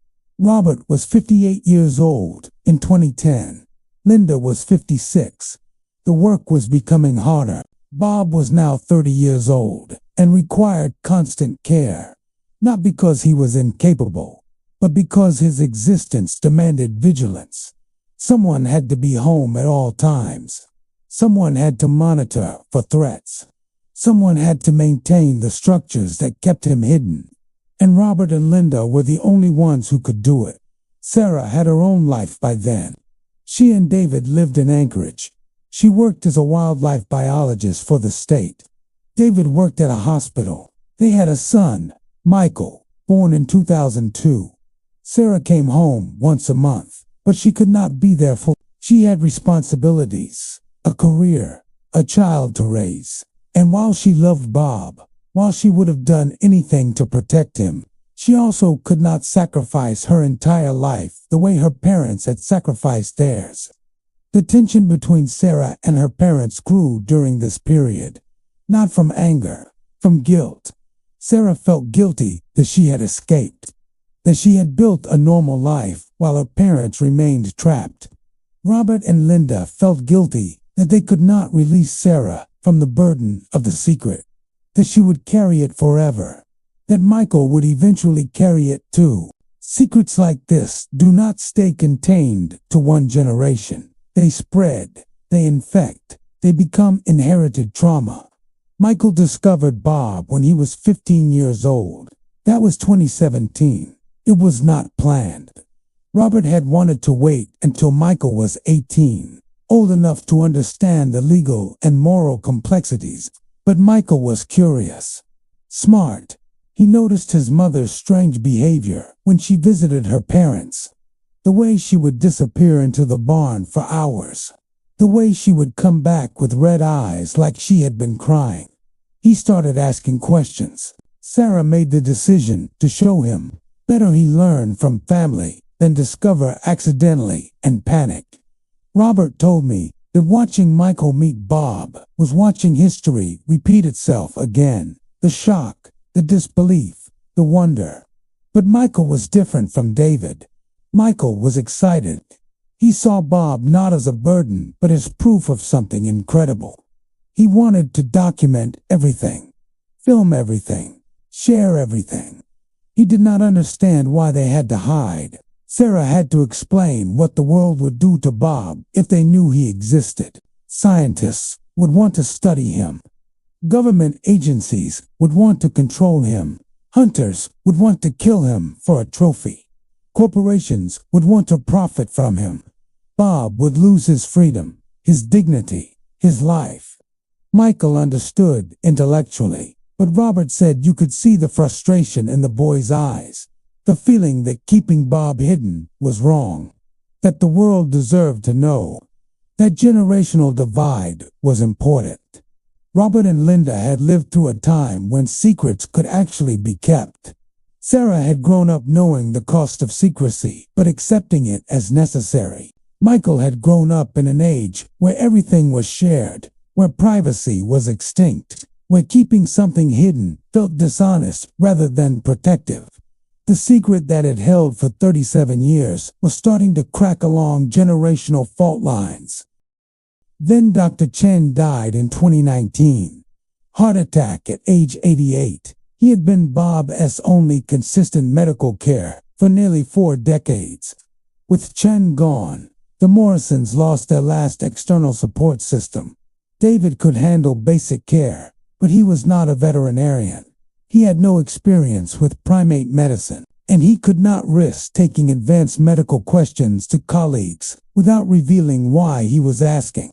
Robert was 58 years old in 2010. Linda was 56. The work was becoming harder. Bob was now 30 years old and required constant care. Not because he was incapable, but because his existence demanded vigilance. Someone had to be home at all times. Someone had to monitor for threats. Someone had to maintain the structures that kept him hidden. And Robert and Linda were the only ones who could do it. Sarah had her own life by then. She and David lived in Anchorage. She worked as a wildlife biologist for the state. David worked at a hospital. They had a son, Michael, born in 2002. Sarah came home once a month, but she could not be there full. She had responsibilities, a career, a child to raise. And while she loved Bob, while she would have done anything to protect him, she also could not sacrifice her entire life the way her parents had sacrificed theirs. The tension between Sarah and her parents grew during this period, not from anger, from guilt. Sarah felt guilty that she had escaped, that she had built a normal life while her parents remained trapped. Robert and Linda felt guilty that they could not release Sarah from the burden of the secret, that she would carry it forever, that Michael would eventually carry it too. Secrets like this do not stay contained to one generation. They spread, they infect, they become inherited trauma. Michael discovered Bob when he was 15 years old. That was 2017. It was not planned. Robert had wanted to wait until Michael was 18, old enough to understand the legal and moral complexities, but Michael was curious, smart. He noticed his mother's strange behavior when she visited her parents. The way she would disappear into the barn for hours. The way she would come back with red eyes like she had been crying. He started asking questions. Sarah made the decision to show him. Better he learn from family than discover accidentally and panic. Robert told me that watching Michael meet Bob was watching history repeat itself again. The shock, the disbelief, the wonder. But Michael was different from David. Michael was excited. He saw Bob not as a burden, but as proof of something incredible. He wanted to document everything, film everything, share everything. He did not understand why they had to hide. Sarah had to explain what the world would do to Bob if they knew he existed. Scientists would want to study him. Government agencies would want to control him. Hunters would want to kill him for a trophy. Corporations would want to profit from him. Bob would lose his freedom, his dignity, his life. Michael understood intellectually, but Robert said you could see the frustration in the boy's eyes, the feeling that keeping Bob hidden was wrong, that the world deserved to know. That generational divide was important. Robert and Linda had lived through a time when secrets could actually be kept. Sarah had grown up knowing the cost of secrecy, but accepting it as necessary. Michael had grown up in an age where everything was shared, where privacy was extinct, where keeping something hidden felt dishonest rather than protective. The secret that had held for 37 years was starting to crack along generational fault lines. Then Dr. Chen died in 2019. Heart attack at age 88. He had been Bob's only consistent medical care for nearly 4 decades. With Chen gone, the Morrisons lost their last external support system. David could handle basic care, but he was not a veterinarian. He had no experience with primate medicine, and he could not risk taking advanced medical questions to colleagues without revealing why he was asking.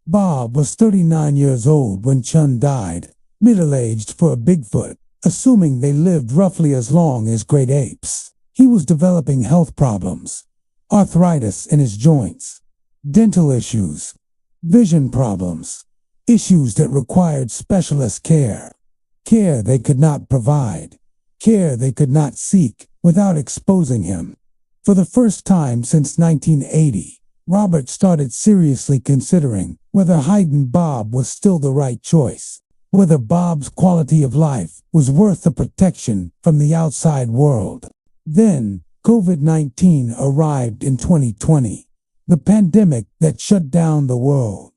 Bob was 39 years old when Chun died, middle-aged for a Bigfoot, assuming they lived roughly as long as great apes. He was developing health problems, arthritis in his joints, dental issues, vision problems, issues that required specialist care they could not provide, care they could not seek without exposing him. For the first time since 1980, Robert started seriously considering whether hiding Bob was still the right choice, whether Bob's quality of life was worth the protection from the outside world. Then, COVID-19 arrived in 2020, the pandemic that shut down the world.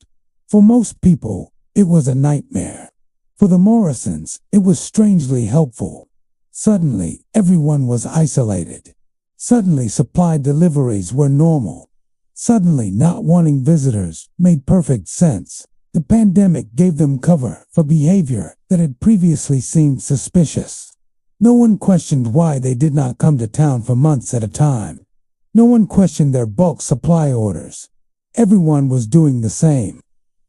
For most people, it was a nightmare. For the Morrisons, it was strangely helpful. Suddenly, everyone was isolated. Suddenly, supply deliveries were normal. Suddenly, not wanting visitors made perfect sense. The pandemic gave them cover for behavior that had previously seemed suspicious. No one questioned why they did not come to town for months at a time. No one questioned their bulk supply orders. Everyone was doing the same.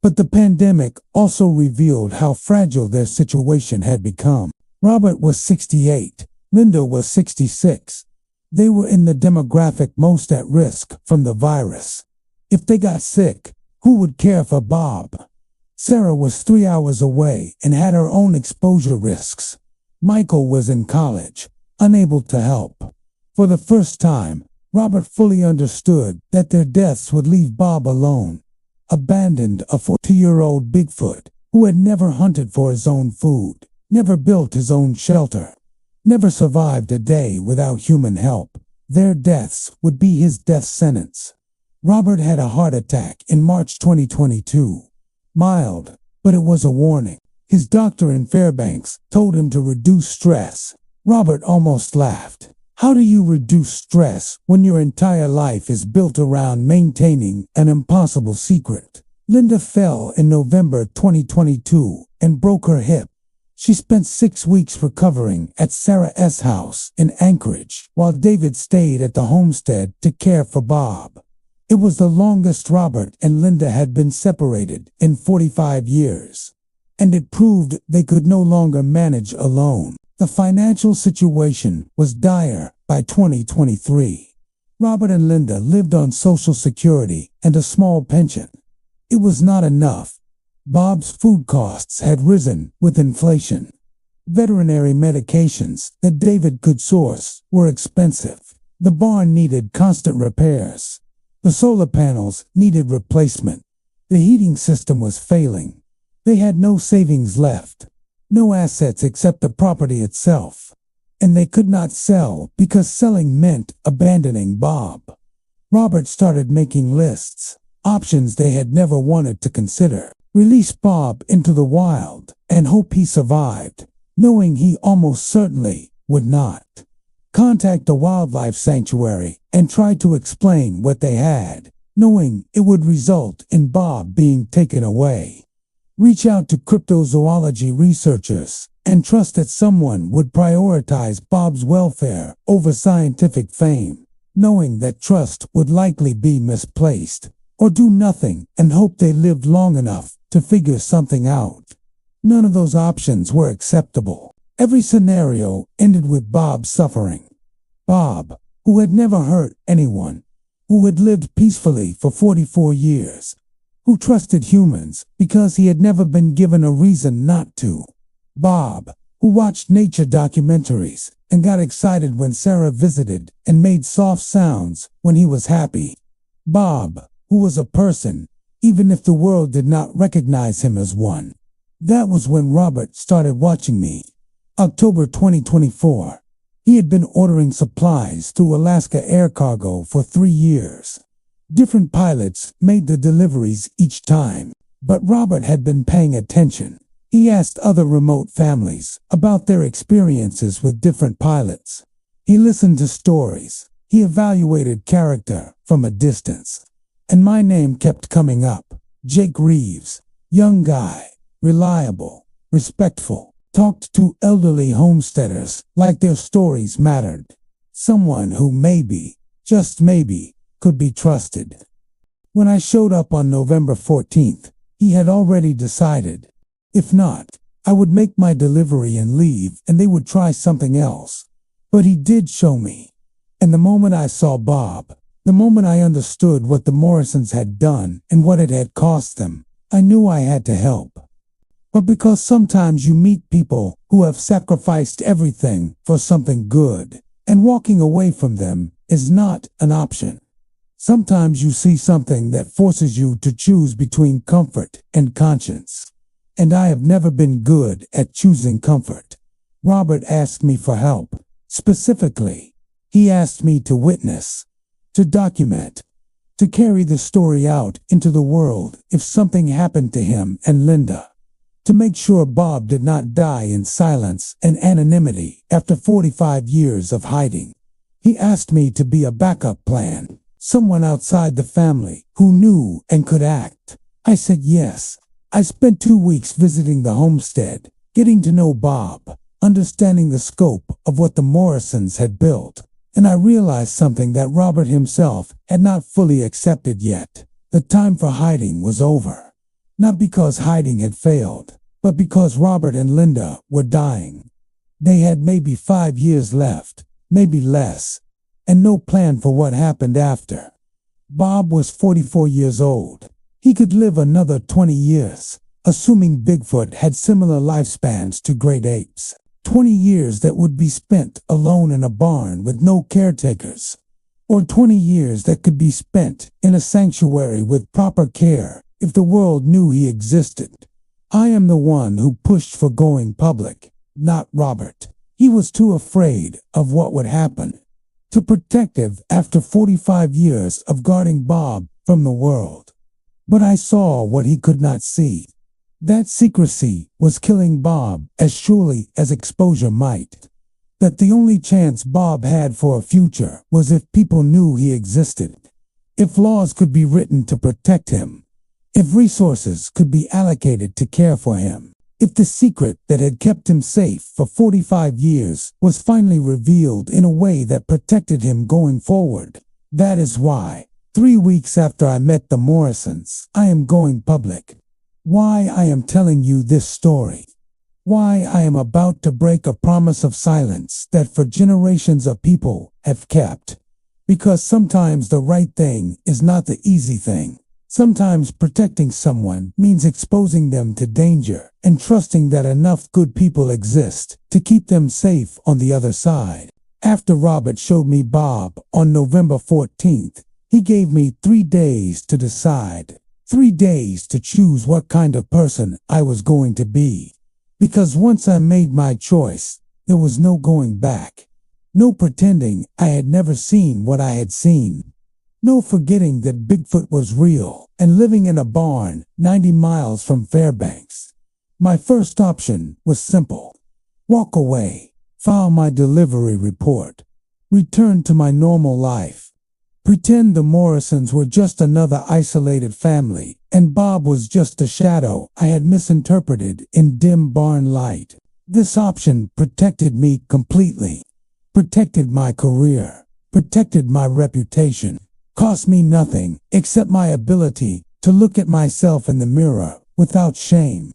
But the pandemic also revealed how fragile their situation had become. Robert was 68. Linda was 66. They were in the demographic most at risk from the virus. If they got sick, who would care for Bob? Sarah was 3 hours away and had her own exposure risks. Michael was in college, unable to help. For the first time, Robert fully understood that their deaths would leave Bob alone, abandoned, a 40-year-old Bigfoot who had never hunted for his own food, never built his own shelter, never survived a day without human help. Their deaths would be his death sentence. Robert had a heart attack in March 2022. Mild, but it was a warning. His doctor in Fairbanks told him to reduce stress. Robert almost laughed. How do you reduce stress when your entire life is built around maintaining an impossible secret? Linda fell in November 2022 and broke her hip. She spent 6 weeks recovering at Sarah S. house in Anchorage, while David stayed at the homestead to care for Bob. It was the longest Robert and Linda had been separated in 45 years. And it proved they could no longer manage alone. The financial situation was dire by 2023. Robert and Linda lived on Social Security and a small pension. It was not enough. Bob's food costs had risen with inflation. Veterinary medications that David could source were expensive. The barn needed constant repairs. The solar panels needed replacement. The heating system was failing. They had no savings left, no assets except the property itself, and they could not sell because selling meant abandoning Bob. Robert started making lists, options they had never wanted to consider. Release Bob into the wild and hope he survived, knowing he almost certainly would not. Contact a wildlife sanctuary and try to explain what they had, knowing it would result in Bob being taken away. Reach out to cryptozoology researchers and trust that someone would prioritize Bob's welfare over scientific fame, knowing that trust would likely be misplaced, or do nothing and hope they lived long enough to figure something out. None of those options were acceptable. Every scenario ended with Bob suffering. Bob, who had never hurt anyone, who had lived peacefully for 44 years, who trusted humans because he had never been given a reason not to. Bob, who watched nature documentaries and got excited when Sarah visited and made soft sounds when he was happy. Bob, who was a person, even if the world did not recognize him as one. That was when Robert started watching me. October 2024. He had been ordering supplies through Alaska Air Cargo for 3 years. Different pilots made the deliveries each time, but Robert had been paying attention. He asked other remote families about their experiences with different pilots. He listened to stories, He evaluated character from a distance. And my name kept coming up. Jake Reeves, young guy, reliable, respectful, talked to elderly homesteaders like their stories mattered. Someone who maybe, just maybe, could be trusted. When I showed up on November 14th, he had already decided. If not, I would make my delivery and leave and they would try something else. But he did show me. And the moment I saw Bob, the moment I understood what the Morrisons had done and what it had cost them, I knew I had to help. But because sometimes you meet people who have sacrificed everything for something good, and walking away from them is not an option. Sometimes you see something that forces you to choose between comfort and conscience. And I have never been good at choosing comfort. Robert asked me for help. Specifically, he asked me to witness, to document, to carry the story out into the world if something happened to him and Linda, to make sure Bob did not die in silence and anonymity after 45 years of hiding. He asked me to be a backup plan, someone outside the family who knew and could act. I said yes. I spent 2 weeks visiting the homestead, getting to know Bob, understanding the scope of what the Morrisons had built. And I realized something that Robert himself had not fully accepted yet. The time for hiding was over. Not because hiding had failed, but because Robert and Linda were dying. They had maybe 5 years left, maybe less, and no plan for what happened after. Bob was 44 years old. He could live another 20 years, assuming Bigfoot had similar lifespans to great apes. 20 years that would be spent alone in a barn with no caretakers. Or 20 years that could be spent in a sanctuary with proper care if the world knew he existed. I am the one who pushed for going public, not Robert. He was too afraid of what would happen. Too protective after 45 years of guarding Bob from the world. But I saw what he could not see. That secrecy was killing Bob as surely as exposure might. That the only chance Bob had for a future was if people knew he existed. If laws could be written to protect him. If resources could be allocated to care for him. If the secret that had kept him safe for 45 years was finally revealed in a way that protected him going forward. That is why, 3 weeks after I met the Morrisons, I am going public. Why I am telling you this story. Why I am about to break a promise of silence that for generations of people have kept. Because sometimes the right thing is not the easy thing. Sometimes protecting someone means exposing them to danger and trusting that enough good people exist to keep them safe on the other side. After Robert showed me Bob on November 14th, he gave me 3 days to decide. 3 days to choose what kind of person I was going to be. Because once I made my choice, there was no going back. No pretending I had never seen what I had seen. No forgetting that Bigfoot was real and living in a barn 90 miles from Fairbanks. My first option was simple. Walk away, file my delivery report, return to my normal life. Pretend the Morrisons were just another isolated family and Bob was just a shadow I had misinterpreted in dim barn light. This option protected me completely. Protected my career. Protected my reputation. Cost me nothing except my ability to look at myself in the mirror without shame.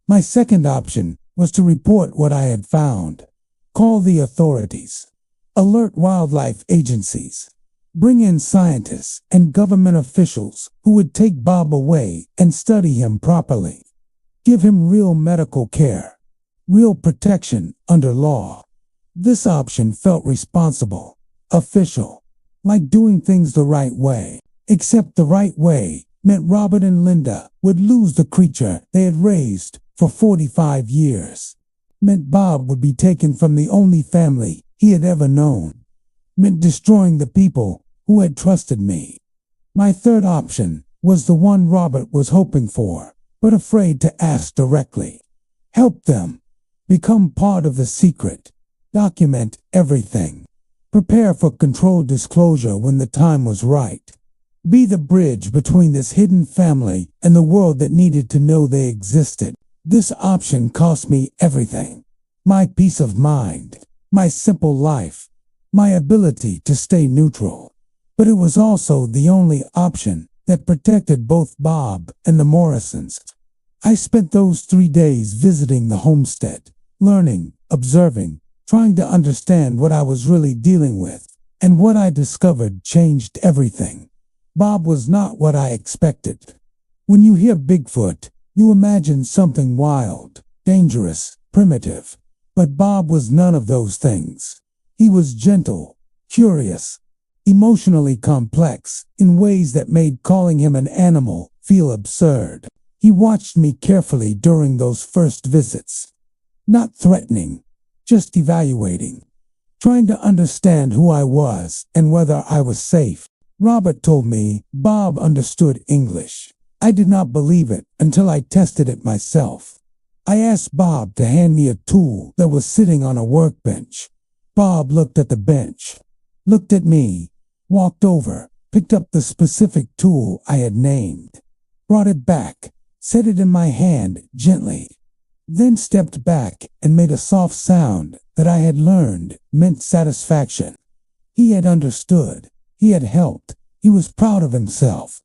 My second option was to report what I had found. Call the authorities. Alert wildlife agencies. Bring in scientists and government officials who would take Bob away and study him properly. Give him real medical care. Real protection under law. This option felt responsible, official, like doing things the right way. Except the right way meant Robert and Linda would lose the creature they had raised for 45 years. Meant Bob would be taken from the only family he had ever known. Meant destroying the people who had trusted me. My third option was the one Robert was hoping for, but afraid to ask directly. Help them. Become part of the secret. Document everything. Prepare for controlled disclosure when the time was right. Be the bridge between this hidden family and the world that needed to know they existed. This option cost me everything. My peace of mind, my simple life, my ability to stay neutral. But it was also the only option that protected both Bob and the Morrisons. I spent those 3 days visiting the homestead, learning, observing, trying to understand what I was really dealing with, and what I discovered changed everything. Bob was not what I expected. When you hear Bigfoot, you imagine something wild, dangerous, primitive. But Bob was none of those things. He was gentle, curious, emotionally complex in ways that made calling him an animal feel absurd. He watched me carefully during those first visits. Not threatening, just evaluating. Trying to understand who I was and whether I was safe. Robert told me Bob understood English. I did not believe it until I tested it myself. I asked Bob to hand me a tool that was sitting on a workbench. Bob looked at the bench, looked at me, walked over, picked up the specific tool I had named, brought it back, set it in my hand gently, then stepped back and made a soft sound that I had learned meant satisfaction. He had understood. He had helped. He was proud of himself.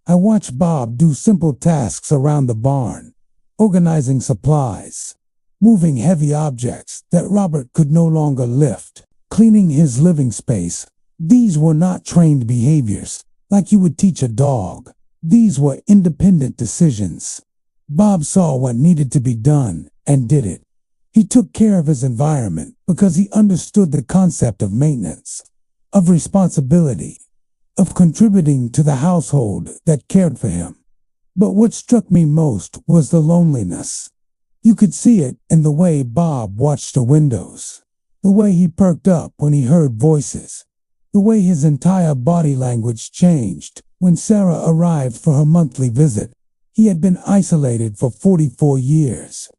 I watched Bob do simple tasks around the barn, organizing supplies, moving heavy objects that Robert could no longer lift, cleaning his living space. These were not trained behaviors, like you would teach a dog. These were independent decisions. Bob saw what needed to be done and did it. He took care of his environment because he understood the concept of maintenance, of responsibility, of contributing to the household that cared for him. But what struck me most was the loneliness. You could see it in the way Bob watched the windows, the way he perked up when he heard voices, the way his entire body language changed when Sarah arrived for her monthly visit. He had been isolated for 44 years,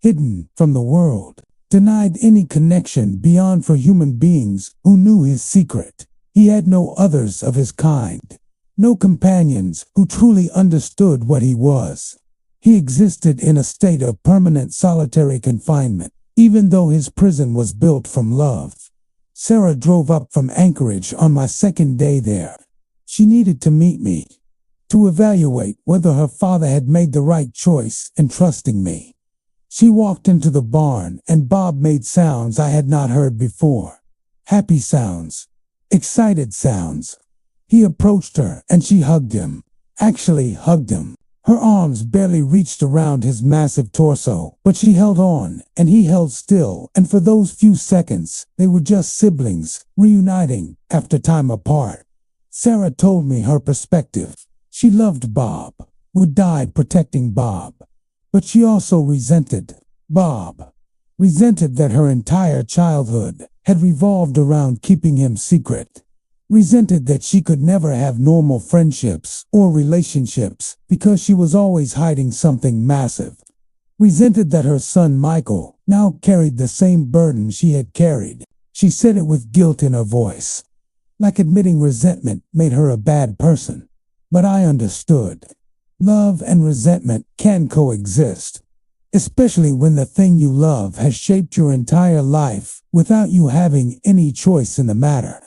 hidden from the world, denied any connection beyond for human beings who knew his secret. He had no others of his kind, no companions who truly understood what he was. He existed in a state of permanent solitary confinement, even though his prison was built from love. Sarah drove up from Anchorage on my second day there. She needed to meet me, to evaluate whether her father had made the right choice in trusting me. She walked into the barn and Bob made sounds I had not heard before. Happy sounds. Excited sounds. He approached her and she hugged him. Actually hugged him. Her arms barely reached around his massive torso, but she held on and he held still, and for those few seconds, they were just siblings, reuniting after time apart. Sarah told me her perspective. She loved Bob, would die protecting Bob, but she also resented Bob. Resented that her entire childhood had revolved around keeping him secret. Resented that she could never have normal friendships or relationships because she was always hiding something massive. Resented that her son Michael now carried the same burden she had carried. She said it with guilt in her voice, like admitting resentment made her a bad person. But I understood. Love and resentment can coexist, especially when the thing you love has shaped your entire life without you having any choice in the matter.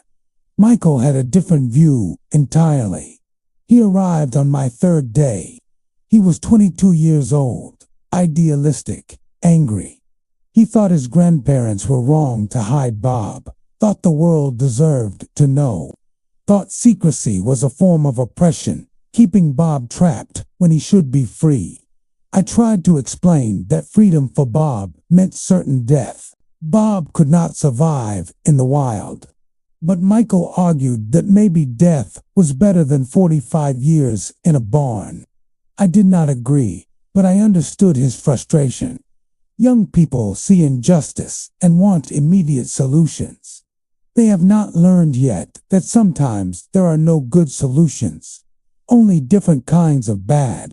Michael had a different view entirely. He arrived on my third day. He was 22 years old, idealistic, angry. He thought his grandparents were wrong to hide Bob, thought the world deserved to know, thought secrecy was a form of oppression, keeping Bob trapped when he should be free. I tried to explain that freedom for Bob meant certain death. Bob could not survive in the wild. But Michael argued that maybe death was better than 45 years in a barn. I did not agree, but I understood his frustration. Young people see injustice and want immediate solutions. They have not learned yet that sometimes there are no good solutions, only different kinds of bad.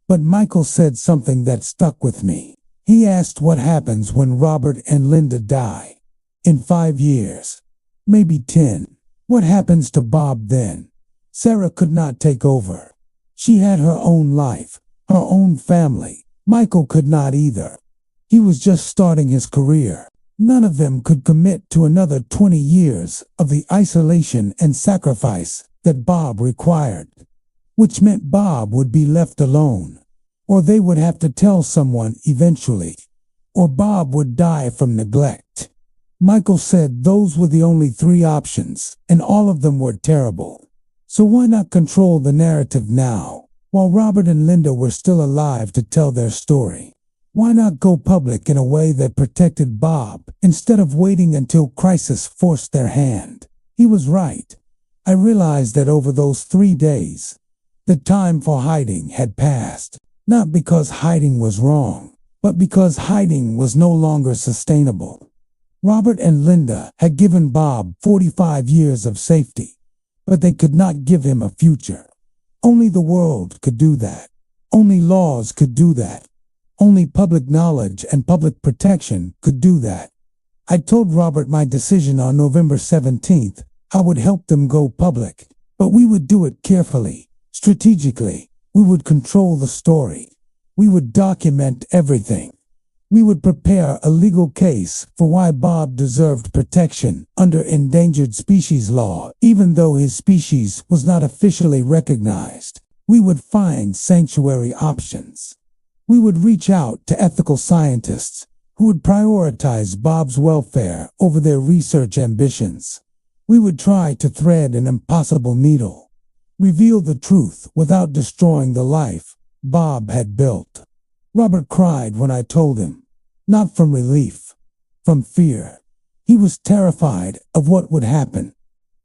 But Michael said something that stuck with me. He asked what happens when Robert and Linda die. In 5 years. maybe 10. What happens to Bob then? Sarah could not take over. She had her own life, her own family. Michael could not either. He was just starting his career. None of them could commit to another 20 years of the isolation and sacrifice that Bob required, which meant Bob would be left alone, or they would have to tell someone eventually, or Bob would die from neglect. Michael said those were the only 3 options, and all of them were terrible. So why not control the narrative now, while Robert and Linda were still alive to tell their story? Why not go public in a way that protected Bob instead of waiting until crisis forced their hand? He was right. I realized that over those 3 days, the time for hiding had passed, not because hiding was wrong, but because hiding was no longer sustainable. Robert and Linda had given Bob 45 years of safety, but they could not give him a future. Only the world could do that. Only laws could do that. Only public knowledge and public protection could do that. I told Robert my decision on November 17th. I would help them go public, but we would do it carefully, strategically. We would control the story. We would document everything. We would prepare a legal case for why Bob deserved protection under endangered species law, even though his species was not officially recognized. We would find sanctuary options. We would reach out to ethical scientists who would prioritize Bob's welfare over their research ambitions. We would try to thread an impossible needle, reveal the truth without destroying the life Bob had built. Robert cried when I told him, not from relief, from fear. He was terrified of what would happen,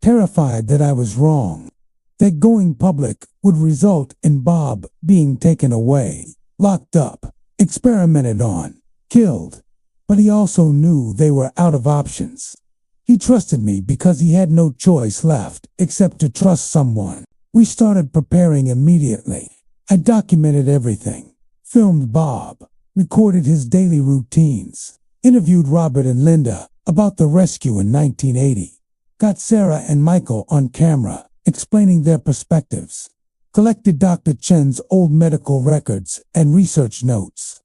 terrified that I was wrong, that going public would result in Bob being taken away, locked up, experimented on, killed. But he also knew they were out of options. He trusted me because he had no choice left except to trust someone. We started preparing immediately. I documented everything, filmed Bob, recorded his daily routines, interviewed Robert and Linda about the rescue in 1980, got Sarah and Michael on camera explaining their perspectives, collected Dr. Chen's old medical records and research notes,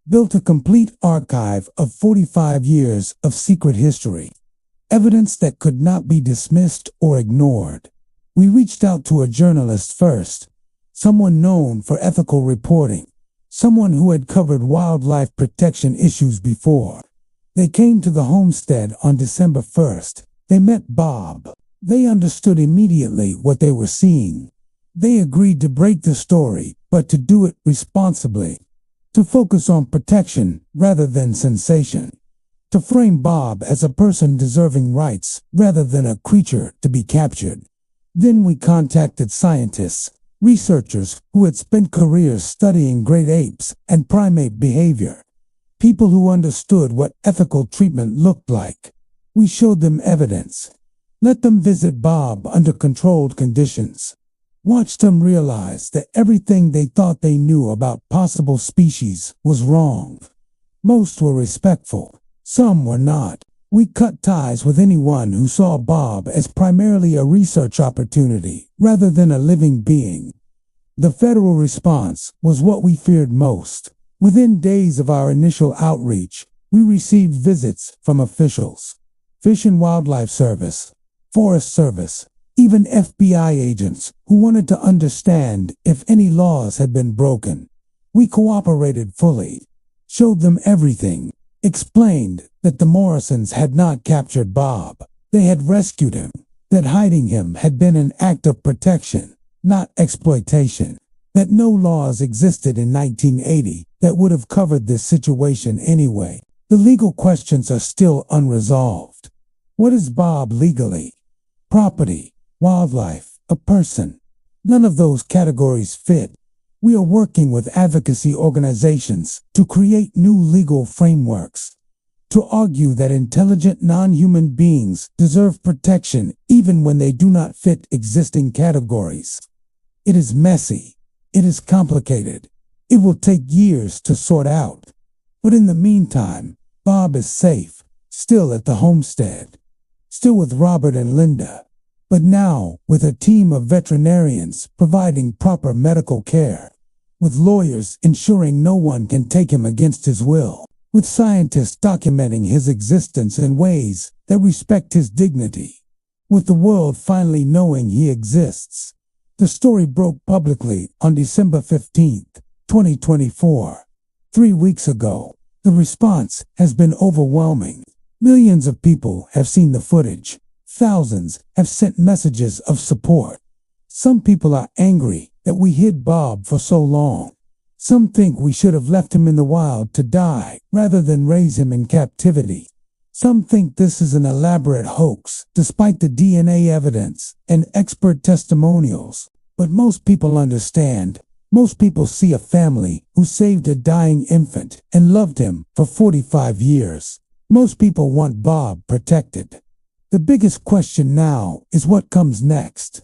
built a complete archive of 45 years of secret history, evidence that could not be dismissed or ignored. We reached out to a journalist first, someone known for ethical reporting, someone who had covered wildlife protection issues before. They came to the homestead on December 1st. They met Bob. They understood immediately what they were seeing. They agreed to break the story, but to do it responsibly, to focus on protection rather than sensation, to frame Bob as a person deserving rights rather than a creature to be captured. Then we contacted scientists, researchers who had spent careers studying great apes and primate behavior, people who understood what ethical treatment looked like. We showed them evidence, let them visit Bob under controlled conditions, watched them realize that everything they thought they knew about possible species was wrong. Most were respectful, some were not. We cut ties with anyone who saw Bob as primarily a research opportunity rather than a living being. The federal response was what we feared most. Within days of our initial outreach, we received visits from officials, Fish and Wildlife Service, Forest Service, even FBI agents who wanted to understand if any laws had been broken. We cooperated fully, showed them everything, explained that the Morrisons had not captured Bob. They had rescued him, that hiding him had been an act of protection, not exploitation, that no laws existed in 1980 that would have covered this situation anyway. The legal questions are still unresolved. What is Bob legally? Property, wildlife, a person? None of those categories fit. We are working with advocacy organizations to create new legal frameworks, to argue that intelligent non-human beings deserve protection even when they do not fit existing categories. It is messy. It is complicated. It will take years to sort out. But in the meantime, Bob is safe, still at the homestead. still with Robert and Linda, but now with a team of veterinarians providing proper medical care, with lawyers ensuring no one can take him against his will, with scientists documenting his existence in ways that respect his dignity, with the world finally knowing he exists. The story broke publicly on December 15th, 2024, 3 weeks ago. The response has been overwhelming. Millions of people have seen the footage. Thousands have sent messages of support. Some people are angry that we hid Bob for so long. Some think we should have left him in the wild to die rather than raise him in captivity. Some think this is an elaborate hoax, despite the DNA evidence and expert testimonials. But most people understand. Most people see a family who saved a dying infant and loved him for 45 years. Most people want Bob protected. The biggest question now is what comes next.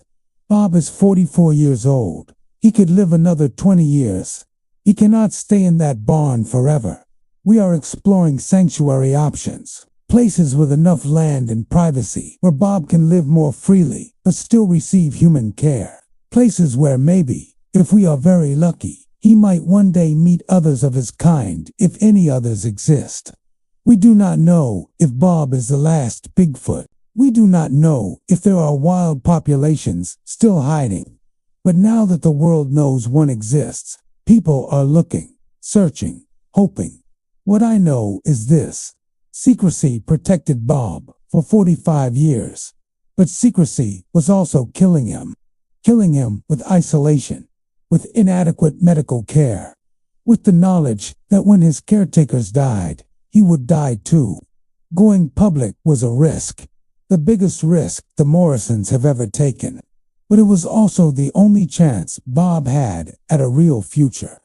Bob is 44 years old. He could live another 20 years. He cannot stay in that barn forever. We are exploring sanctuary options. Places with enough land and privacy where Bob can live more freely but still receive human care. Places where maybe, if we are very lucky, he might one day meet others of his kind, if any others exist. We do not know if Bob is the last Bigfoot. We do not know if there are wild populations still hiding. But now that the world knows one exists, people are looking, searching, hoping. What I know is this. Secrecy protected Bob for 45 years. But secrecy was also killing him with isolation, with inadequate medical care, with the knowledge that when his caretakers died, he would die too. Going public was a risk, the biggest risk the Morrisons have ever taken. But it was also the only chance Bob had at a real future,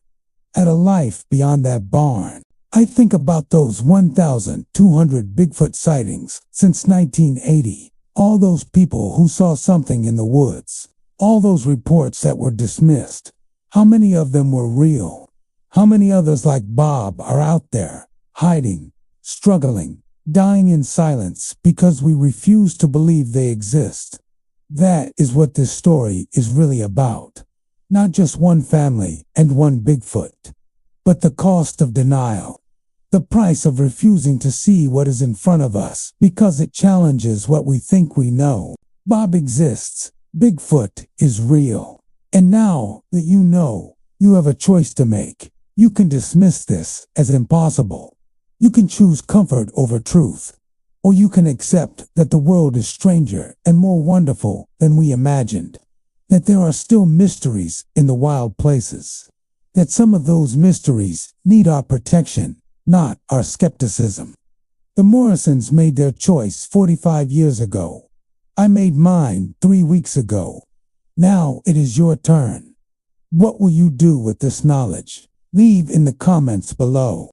at a life beyond that barn. I think about those 1,200 Bigfoot sightings since 1980, all those people who saw something in the woods, all those reports that were dismissed. How many of them were real? How many others like Bob are out there, hiding, struggling, dying in silence because we refuse to believe they exist? That is what this story is really about. Not just one family and one Bigfoot, but the cost of denial. The price of refusing to see what is in front of us because it challenges what we think we know. Bob exists. Bigfoot is real. And now that you know, you have a choice to make. You can dismiss this as impossible. You can choose comfort over truth. Or you can accept that the world is stranger and more wonderful than we imagined. That there are still mysteries in the wild places. That some of those mysteries need our protection, not our skepticism. The Morrisons made their choice 45 years ago. I made mine 3 weeks ago. Now it is your turn. What will you do with this knowledge? Leave in the comments below.